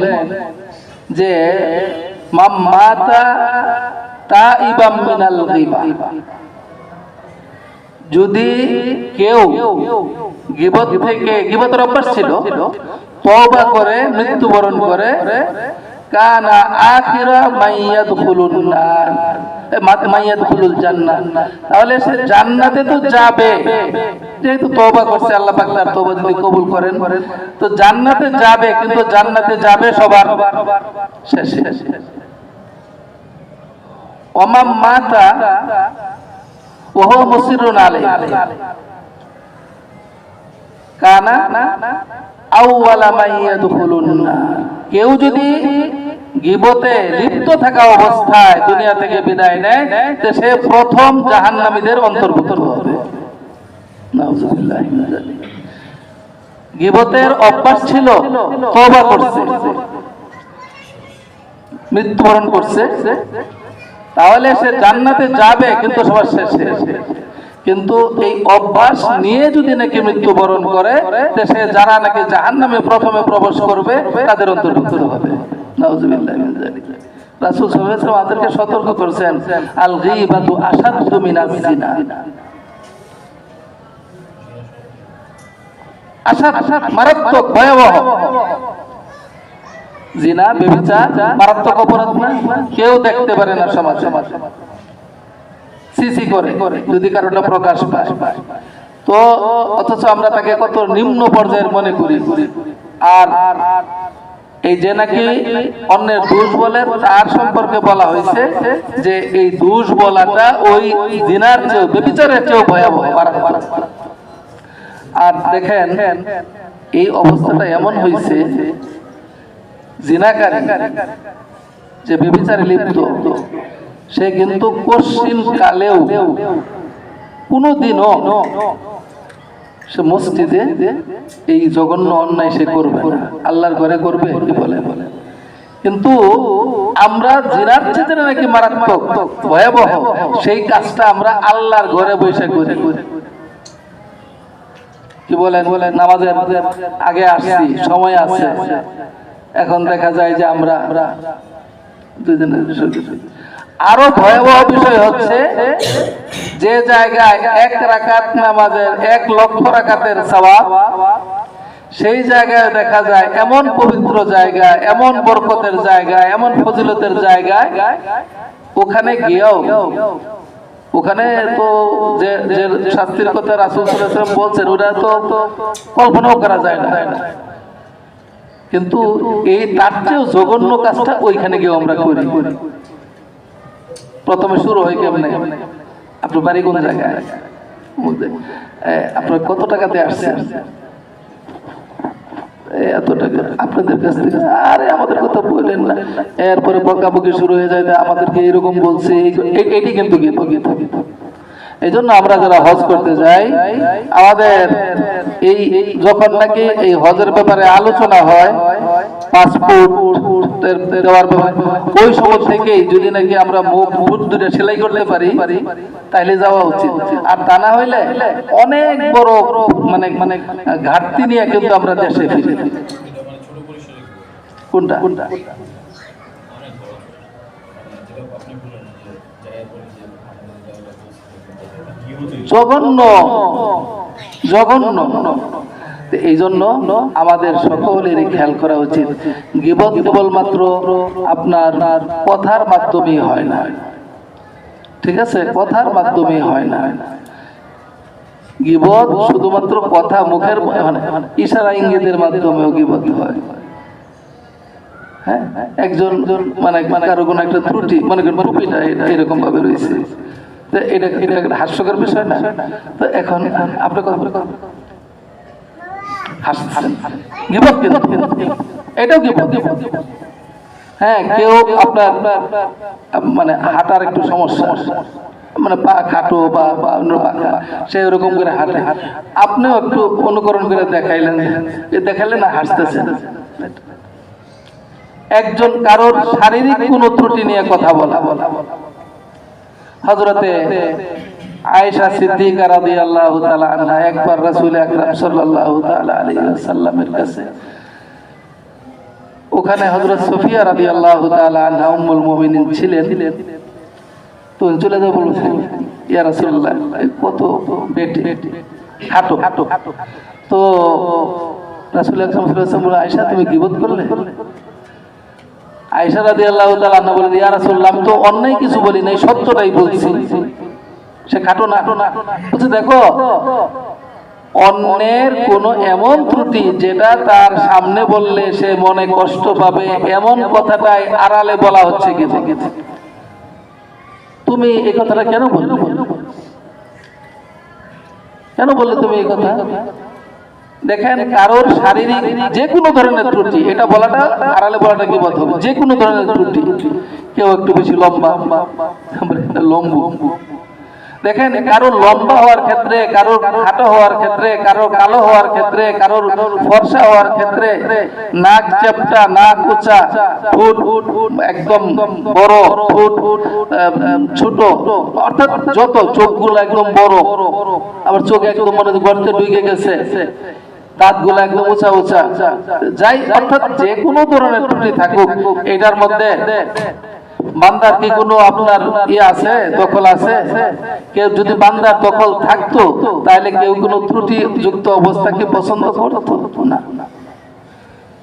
যে মান মাতা তাইবাম মিনাল গীবা, যদি কেউ গীবত থেকে, গীবতের অভ্যাস ছিল, তওবা করে মৃত্যুবরণ করে, কানা আখিরা মাইয়াদখুলুন নার, মাইয়াদখুলুল জান্নাহ, তাহলে সে জান্নাতে তো যাবে, যেহেতু তওবা করছে, আল্লাহ পাক তার তওবা যদি কবুল করেন, তো জান্নাতে যাবে, কিন্তু জান্নাতে যাবে সবার শেষে। ওমাম মাতা ওহো মুসিরুন আলাইহি কানা আউওয়ালা মাইয়াদখুলুন নার, কেউ যদি গীবতে লিপ্ত থাকা অবস্থায় দুনিয়া থেকে বিদায় নেয়, তো সে প্রথম জাহান্নামীদের অন্তর্ভুক্ত হবে। নাউযুবিল্লাহি মিন যালিক। গীবতের অভ্যাস ছিল, তওবা করছে, মৃত্যুবরণ করছে, তাহলে সে জান্নাতে যাবে, কিন্তু সবার শেষে। কিন্তু এই অভ্যাস নিয়ে যদি নাকি মৃত্যুবরণ করে, সে যারা নাকি জাহান্নামে প্রথমে প্রবেশ করবে, তাদের অন্তর্ভুক্ত হবে। নাউযুবিল্লাহি মিন যালিক। রাসূল সাল্লাল্লাহু আলাইহি ওয়াসাল্লাম আমাদেরকে সতর্ক করেছেন, আল গীবাতু আশাদ্দু মিনাজ জিনা, মারাত্মক ভয়াবহ। জিনা, ব্যভিচার মারাত্মক অপরাধ না? কেউ দেখতে পারে না সমাজে, সিসি করে যদি কারোটা প্রকাশ পায়, তো অথচ আমরা তাকে কত নিম্ন পর্যায়ের মনে করি। আর এই যে নাকি অন্যের দোষ বলে, তার সম্পর্কে বলা হয়েছে যে এই দোষ বলাটা ওই জিনার চেয়েও, ব্যভিচারের চেয়েও ভয়াবহ। আর দেখেন, এই অবস্থাটা এমন হয়েছে, জিনাকারী যে ব্যভিচারে লিপ্ত, সে কিন্তু পশ্চিম কালেও কোনোদিনও সে মসজিদে এই জঘন্য অন্যায় সে করবে না, আল্লাহর ঘরে করবে কি বলে। কিন্তু আমরা জিনার চেয়ে নাকি মারাত্মক ভয়াবহ সেই কাজটা আমরা আল্লাহর ঘরে বসে করি। কি বলেন, নামাজের আগে আসছি, সময় আছে, এখন দেখা যায় যে আমরা আরো ভয়াবহ বিষয় হচ্ছে, যে জায়গায় 1 রাকাত নামাজের 1 লক্ষ রাকাতের সওয়াব, সেই জায়গায় দেখা যায় এমন পবিত্র জায়গা, এমন বরকতের জায়গা, এমন ফজিলতের জায়গায়, ওখানে গিয়েও, ওখানে তো যে শাস্তির কথা রাসূল সাল্লাল্লাহু আলাইহি ওয়াসাল্লাম বলছেন, ওটা তো কল্পনাও করা যায় না। কিন্তু এই তার চেয়েও জঘন্য কাজটা ওইখানে গিয়ে আমরা করি। প্রথমে শুরু হয় কেমনে, আপনার বাড়ি কোন জায়গায়, আপনার কত টাকাতে আসছে, এত টাকা আপনাদের কাছ থেকে, আরে আমাদের কথা বললেন না, এরপরে বকাবকি শুরু হয়ে যায়, আমাদেরকে এরকম বলছে, এটি কিন্তু গীত। এই জন্য আমরা যারা হজ করতে যাই, আমাদের এই যখন নাকি এই হজের ব্যাপারে আলোচনা হয়, পাসপোর্ট দেওয়ার ব্যাপারে, ওই সময় থেকেই যদি নাকি আমরা মুখ দুটো সেলাই করতে পারি তাইলে যাওয়া উচিত। আর তা না হইলে অনেক বড় মানে মানে ঘাটতি নিয়ে কিন্তু আমরা দেশে ফিরি। কোনটা জঘন্য। এই জন্য আমাদের সকলেরই খেয়াল করা উচিত, গীবত কেবলমাত্র আপনার কথার মাধ্যমেই হয় না, ঠিক আছে? কথার মাধ্যমেই হয় না। গীবত শুধুমাত্র কথা, মুখের ইশারা ইঙ্গিতের মাধ্যমেও গীবত হয়। হ্যাঁ, একজন মানে কারো কোনো একটা ত্রুটি, মনে করেন টুপিটা এরকম ভাবে রয়েছে, এটা একটা হাস্যকর বিষয় না? তো এখন আপনি কথা হাসছেন, গীবত কিন্তু এটাও গীবত। হ্যাঁ, কেউ আপনার মানে হাঁটার একটু সমস্যা, মানে পা খাটো বা সে ওরকম করে হাঁটে, আপনিও একটু অনুকরণ করে দেখাইলেন না, হাসতেছেন। একজন কারোর শারীরিক কোনো ত্রুটি নিয়ে কথা বলা, হযরতে আয়েশা সিদ্দিকা রাদিয়াল্লাহু তাআলা আনহা একবার রাসূল আকরাম সাল্লাল্লাহু তাআলা আলাইহি ওয়াসাল্লামের কাছে, ওখানে হযরত সুফিয়া রাদিয়াল্লাহু তাআলা আনহা উম্মুল মুমিনিন ছিলেন, তো চলে যাও বলছেন, ইয়া রাসূলুল্লাহ কত বেটি খাটো। তো রাসূল আকরাম সাল্লাল্লাহু আলাইহি ওয়াসাল্লাম, আয়েশা তুমি গীবত করলে? আয়েশা রাদিয়াল্লাহু তাআলা আনহা বলেন, ইয়া রাসূলুল্লাহ আমি তো অন্যায় কিছু বলি নাই, সত্যটাই বলছি, সে খাটো না। বলছে দেখো, অন্যের কোন এমন ত্রুটি যেটা তার সামনে বললে সে মনে কষ্ট পাবে, এমন কথাটাই আড়ালে বলা হচ্ছে কিছু। তুমি এই কথাটা কেন বললে তুমি এই কথা? দেখেন, কারোর শারীরিক যে কোনো ধরনের ত্রুটি, এটা বলাটা আড়ালে বলাটা কি বলতে হবে? যে কোনো ধরনের ত্রুটি, কেউ একটু বেশি লম্বা, দেখেন কারো লম্বা হওয়ার ক্ষেত্রে, কারোর খাটো হওয়ার ক্ষেত্রে, কারোর কালো হওয়ার ক্ষেত্রে, কারোর ফর্সা হওয়ার ক্ষেত্রে, নাক চ্যাপ্টা, নাক উঁচা, ঠোঁট একদম বড়, ঠোঁট ছোট, অর্থাৎ যত চোখগুলো একদম বড়, আবার চোখ একদম মনে গর্তে ঢুকে গেছে, দাঁতগুলো একদম উঁচা, যাই, অর্থাৎ যে কোনো ধরনের ত্রুটি থাকুক, এটার মধ্যে বান্দার কি কোনো আপনার আছে, দখল আছে? কেউ যদি বান্দার দখল থাকতো তাহলে কেউ কোনো ত্রুটি যুক্ত অবস্থাকে পছন্দ করতো না,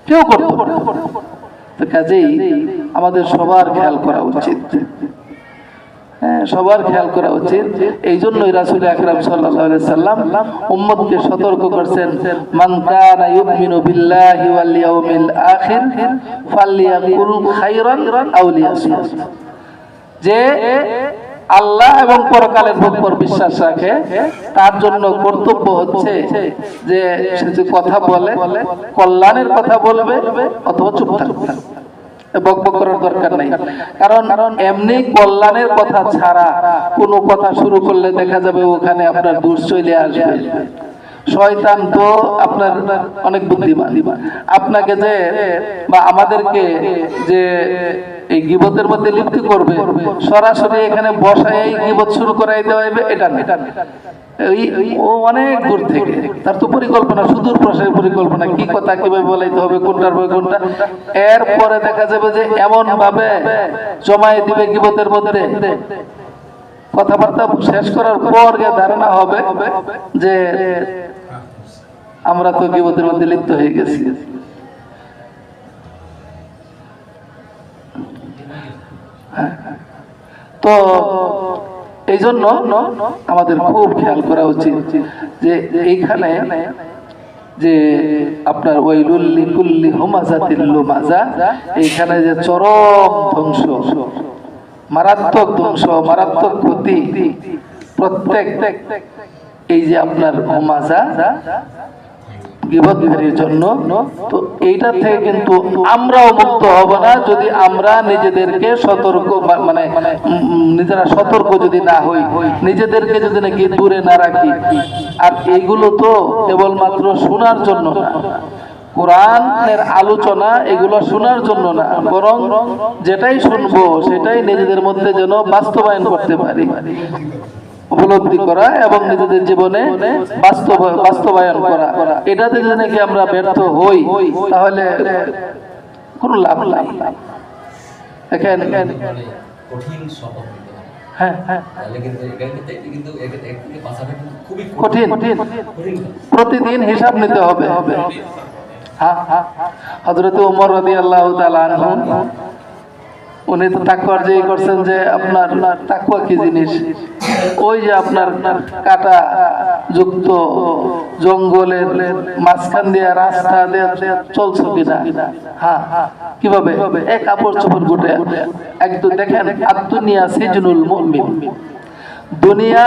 কেউ করতো না। তো কাজেই আমাদের সবার খেয়াল করা উচিত, হ্যাঁ, সবার খেয়াল করা উচিত। এই জন্যই রাসূল আকরাম সাল্লাল্লাহু আলাইহি সাল্লাম উম্মতকে সতর্ক করেছেন, মান কানা ইউমিনু বিল্লাহি ওয়াল ইয়াউমিল আখির ফালইয়াকুল খায়রান আও লিয়াসমুত, যে আল্লাহ এবং পরকালের উপর বিশ্বাস রাখে তার জন্য কর্তব্য হচ্ছে যে সে যে কথা বলে কল্যাণের কথা বলবে অথবা চুপ থাকবে, বকবক করার দরকার নাই। কারণ এমনি কল্যাণের কথা ছাড়া কোনো কথা শুরু করলে দেখা যাবে ওখানে আপনার দূর চলে আসবে। শয়তান তো আপনার অনেক বুদ্ধিমান, আপনাকে যে বা আমাদেরকে যে এই গীবতের মধ্যে লিপ্ত করবে, সরাসরি এখানে বসায় গীবত শুরু করাই দেওয়া হবে, এটা না। ও অনেক দূর থেকে, তার তো পরিকল্পনা, সুদূর প্রসারী পরিকল্পনা, কি কথা কিভাবে বলাইতে হবে, কোনটার পর কোনটা। এরপরে দেখা যাবে যে এমন ভাবে জমাই দিবে গীবতের মধ্যে, কথাবার্তা শেষ করার পর গিয়ে ধারণা হবে যে আমরা তো গীবতের মধ্যে লিপ্ত হয়ে গেছি। তো এই জন্য আমাদের খুব খেয়াল করা উচিত যে এইখানে যে আপনার ওয়াইলুল লিকুল্লি হুমাযাতিল লুমাযা, এইখানে যে চরম ধ্বংস, মারাত্মক ধ্বংস, মারাত্মক ক্ষতি, প্রত্যেক এই যে আপনার হুমাযা গীবতকারীর জন্য। তো এইটা থেকে কিন্তু আমরাও মুক্ত হব না যদি আমরা নিজেদেরকে সতর্ক মানে নিজেরা সতর্ক যদি না হই, নিজেদেরকে যদি নাকি দূরে না রাখি। আর এইগুলো তো কেবলমাত্র শোনার জন্য না, কোরআনের আলোচনা এগুলো শোনার জন্য না, বরং যেটাই শুনবো সেটাই নিজেদের মধ্যে যেন বাস্তবায়ন করতে পারি, উপলব্ধি করা এবং নিজেদের জীবনে বাস্তবায়ন করা। এটাতে যদি নাকি আমরা ব্যর্থ হই তাহলে কোনো লাভ নাই। দেখেন কঠিন শপথ নিতে হবে। হ্যাঁ হ্যাঁ তাহলে কিন্তু এর থেকে বাঁচাটা কিন্তু খুবই কঠিন, কঠিন। প্রতিদিন হিসাব নিতে হবে। হ্যাঁ হ্যাঁ, হযরত ওমর রাদিয়াল্লাহু তাআলা আনহু উনি তো তাকওয়ার যে করছেন যে আপনার তাকওয়া কি জিনিস, ওই যে আপনার কাটা যুক্ত জঙ্গলের মাঝখান দিয়ে রাস্তা দিয়ে চলছো কিনা, হ্যাঁ কিভাবে এক কাপড় চোপড় গুটে একদম। দেখেন আদ-দুনিয়া সিজনুল মুমিন, দুনিয়া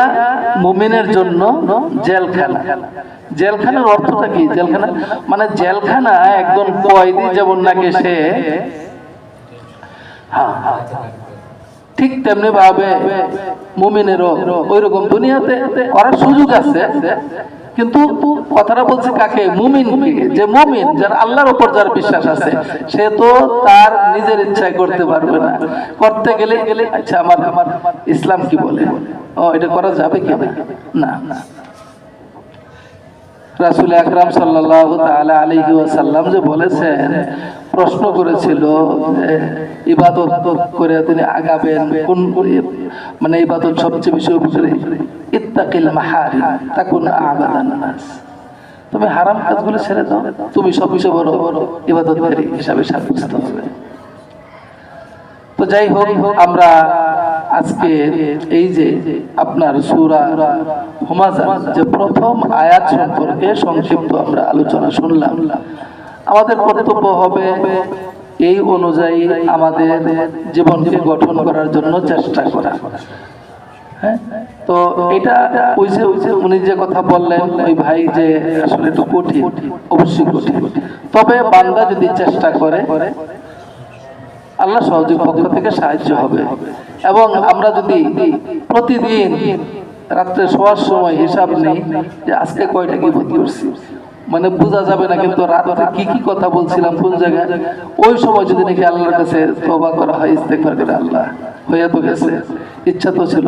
মুমিনের জন্য জেলখানা। জেলখানার অর্থটা কি? জেলখানা মানে জেলখানা একদম কয়েদি যেমন নাকি সে, ঠিক তেমনি ভাবে মুমিনেরও ওইরকম দুনিয়াতে করার সুযোগ আছে, কিন্তু কথাটা বলছে কাকে? মুমিনকে। যে মুমিন, যার আল্লাহর উপর যার বিশ্বাস আছে, সে তো তার নিজের ইচ্ছায় করতে পারবে না। করতে গেলে আচ্ছা আমার ইসলাম কি বলে, ও এটা করা যাবে কি না? না। রাসূল আকরাম সাল্লাল্লাহু তাআলা আলাইহি ওয়াসাল্লাম যে বলেছেন, প্রশ্ন করেছিল ইবাদত করে তিনি আগাবেন কোন, মানে ইবাদত সবচেয়ে বেশি উপকারী, ইত্তাকিল মাহারিম তাকুন আবাদান নাস, তুমি হারাম কাজগুলো ছেড়ে দাও, তুমি সবচেয়ে বড় ইবাদতকারী হিসাবে সাব্যস্ত হবে। তো যাই হোক, আমরা আজকে এই যে আপনার সূরা হুমাযা যে প্রথম আয়াত সম্পর্কে সংক্ষিপ্ত আমরা আলোচনা শুনলাম। আমাদের কর্তব্য হবে এই অনুযায়ী আমাদের জীবনকে গঠন করার জন্য চেষ্টা করা। হ্যাঁ, তো এটা ওই যে উনি যে কথা বললেন ওই ভাই, যে আসলে একটু কঠিন, অবশ্যই কঠিন, তবে বান্দা যদি চেষ্টা করে আল্লাহ সহযোগ পক্ষ থেকে সাহায্য হবে। এবং আমরা যদি প্রতিদিন রাত্রে শোয়ার সময় হিসাব নেই যে আজকে কয়টা কি বোধ করছি, মানে বোঝা যাবে না কিন্তু রাতে কি কি কথা বলছিলাম কোন জায়গায়, ওই সময় যদি নাকি আল্লাহর কাছে তওবা করা হয়, ইস্তেগফার করে, আল্লাহ হয়ে তো গেছে, ইচ্ছা তো ছিল,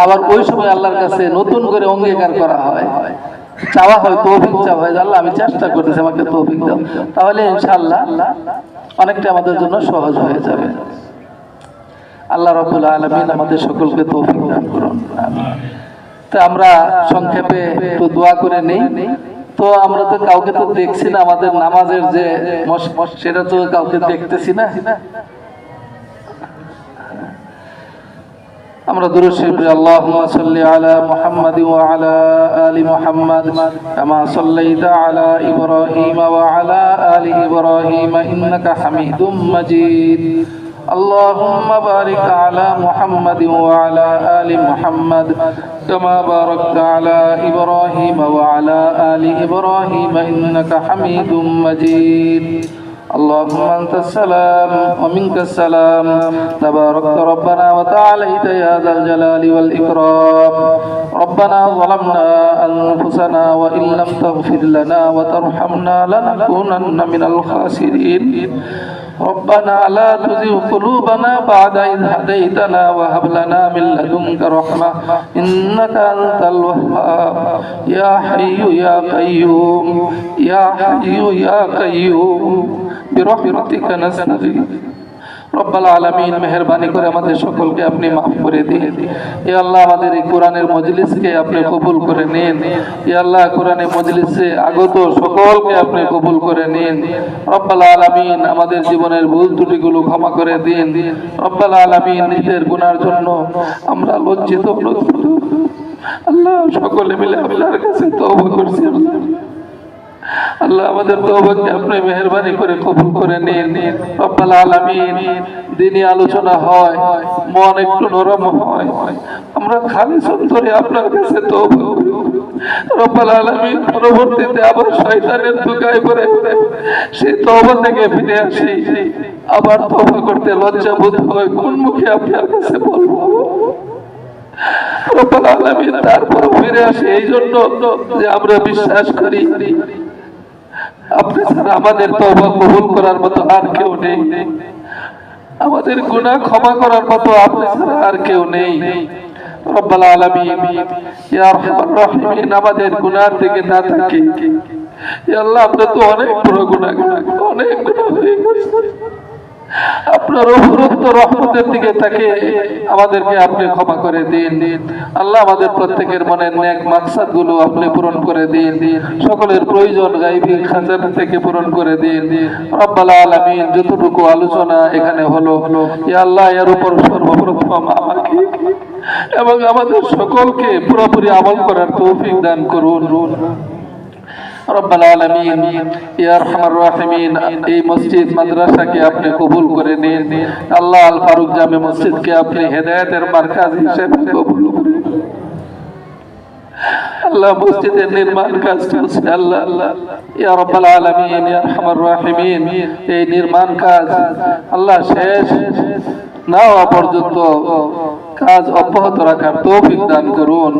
আবার ওই সময় আল্লাহর কাছে নতুন করে অঙ্গীকার করা হয়, চাওয়া হয়, তৌফিক চাওয়া হয়, আল্লাহ আমি চেষ্টা করতেছি, আমাকে তৌফিক দাও, তাহলে ইনশাআল্লাহ অনেকটা আমাদের জন্য সহজ হয়ে যাবে। আল্লাহ রাব্বুল আলামিন আমাদের সকলকে তৌফিক দান করুন। তো আমরা সংক্ষেপে একটু দোয়া করে নেই। তো আমরা তো কাউকে তো দেখছি না, আমাদের নামাজের যে সেটা তো কাউকে দেখতেছি না। আমরা দুরূদ শরীফ পড়ি, আল্লাহুম্মা সাল্লি আলা মুহাম্মাদ ওয়া আলা আলি মুহাম্মাদ কামা সাল্লাইতা আলা ইব্রাহিম ওয়া আলা আলি ইব্রাহিম ইন্নাকা হামিদুম মাজিদ। اللهم بارك على محمد وعلى آل محمد كما باركت على إبراهيم وعلى آل إبراهيم إنك حميد مجيد. اللهم أنت السلام ومنك السلام تباركت ربنا وتعاليت يا ذا الجلال والإكرام. ربنا ظلمنا أنفسنا وإن لم تغفر لنا وترحمنا لنكونن من الخاسرين. ربنا لا تزغ قلوبنا بعد إذ هديتنا وهب لنا من لدنك رحمة إنك أنت الوهاب. يا حي يا قيوم يا حي يا قيوم برحمتك نستغيث. রব্বুল আলামিন মেহেরবানি করে আমাদের সকলকে আপনি মাফ করে দিন। ইয়া আল্লাহ, আমাদের এই কোরআনের মজলিসকে আপনি কবুল করে নিন। ইয়া আল্লাহ, কোরআনের মজলিসে আগত সকলকে আপনি কবুল করে নিন। রব্বুল আলামিন আমাদের জীবনের ভুল ত্রুটিগুলো ক্ষমা করে দিন। রব্বুল আলামিন নিজের গুনার জন্য আমরা লজ্জিত আল্লাহ, সকলে মিলে আল্লাহর কাছে তওবা করছি। আল্লাহ আমাদের তওবাকে আপনি মেহেরবানি করে কবুল করে নিন। রব্বাল আলামিন, দিনী আলোচনা হয়, মন একটু নরম হয়, আমরা খালি অন্তরে আপনার কাছে তওবা করি। রব্বাল আলামিন, পরবর্তীতে আবার শয়তানের ধোঁকায় পড়ে সেই তওবা থেকে ফিরে আসি, আবার তওবা করতে লজ্জা বোধ হয়, কোন মুখে আপনার কাছে বলবো। রব্বাল আলামিন, তারপর ফিরে আসি এই জন্য যে আমরা বিশ্বাস করি আপনি ছাড়া আমাদের তওবা কবুল করার মতো আর কেউ নেই, আমাদের গুনাহ ক্ষমা করার মতো আপনি ছাড়া আর কেউ নেই। রব্বাল আলামিন, ইয়া আরহামার রাহিমিন, আমাদের গুনাহ থেকে না থাকি ইয়া আল্লাহ, আমরা তো অনেক বড় গুনাহগার, অনেক গুনাহ হয়ে গেছে। আপনার উপরোক্ত রহমতের দিকে তাকে আমাদেরকে আপনি ক্ষমা করে দিন। আল্লাহ, আমাদের প্রত্যেকের মনের নেক মাকসাদ গুলো আপনি পূরণ করে দিন, সকলের প্রয়োজন গায়বী খাজানা থেকে পূরণ করে দিন। রব্বাল আলামিন, যতটুকু আলোচনা এখানে হলো ইয়া আল্লাহ, এর উপর সর্বপ্রথম আমাকে এবং আমাদের সকলকে পুরোপুরি আমল করার তৌফিক দান করুন। রব্বাল আলামিন, ইয়া আরহামার রাহিমিন, এই মসজিদ মাদ্রাসাকে আপনি কবুল করে নিন। আল্লাহ, আল ফারুক জামে মসজিদকে আপনি হেদায়েতের মারকাজ হিসেবে কবুল করুন। আল্লাহ, মসজিদের নির্মাণ কাজ চলছে, আল্লাহ ইয়া রাব্বাল আলামিন, ইয়া আরহামার রাহিমিন, এই নির্মাণ কাজ আল্লাহ শেষ না হওয়া পর্যন্ত কাজ অব্যাহত রাখার তৌফিক দান করুন।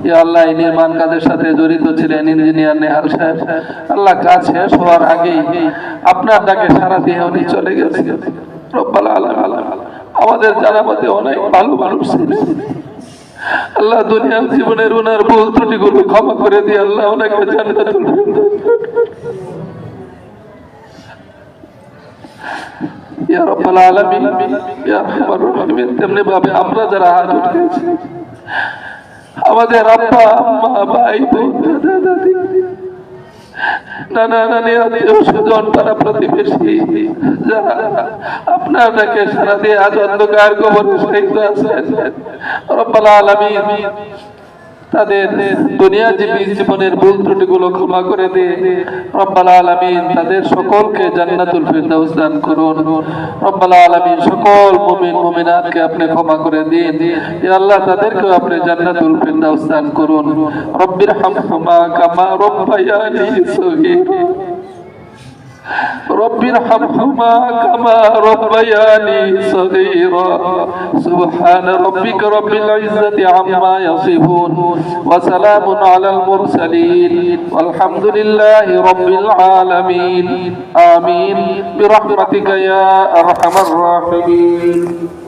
ইয়া আল্লাহ, এই নির্মাণ কাজের সাথে জড়িত ছিলেন ইঞ্জিনিয়ার নেহাল সাহেব, আল্লাহ কাজ শেষ হওয়ার আগেই আপনার ডাকে সারা দিয়ে উনি চলে গেছে। রব্বাল আলামিন, আমাদের জানা মতে অনেক ভালো মানুষ ছিলেন, আল্লাহ দুনিয়ার জীবনের ওনার ভুল ত্রুটিগুলো ক্ষমা করে দিয়ে আল্লাহ ওনাকে জান্নাতুল ফিরদাউস ইয়া রাব্বাল আলামিন, ইয়া আরহামার রাহিমিন, তেমনি ভাবে আমরা যারা হাজির হয়েছি, আমাদের আব্বা আম্মা ভাই বোন দাদা দাদি নানা নানি আত্মীয় স্বজন পাড়া প্রতিবেশী যারা আপনার ডাকে সারা দিয়ে আজ অন্ধকার কবরে শহীদ আছেন, রব্বাল আলামিন তাদের দুনিয়াজীবী জীবনের ভুল ত্রুটিগুলো ক্ষমা করে দিয়ে রব্বাল আলামিন তাদের সকলকে জান্নাতুল ফিরদাউস দান করুন। রব্বাল আলামিন, সকল মুমিন মুমিনাতকে আপনি ক্ষমা করে দিন। ইয়া আল্লাহ, তাদেরকেও আপনি জান্নাতুল ফিরদাউস দান করুন। রব্বির হামহুমা কামা রব্বায়ানি সগীরা, رب ارحمهما كما ربياني صغيرا سبحان ربك رب العزة عما يصفون وسلام على المرسلين والحمد لله رب العالمين آمين برحمتك يا أرحم الراحمين.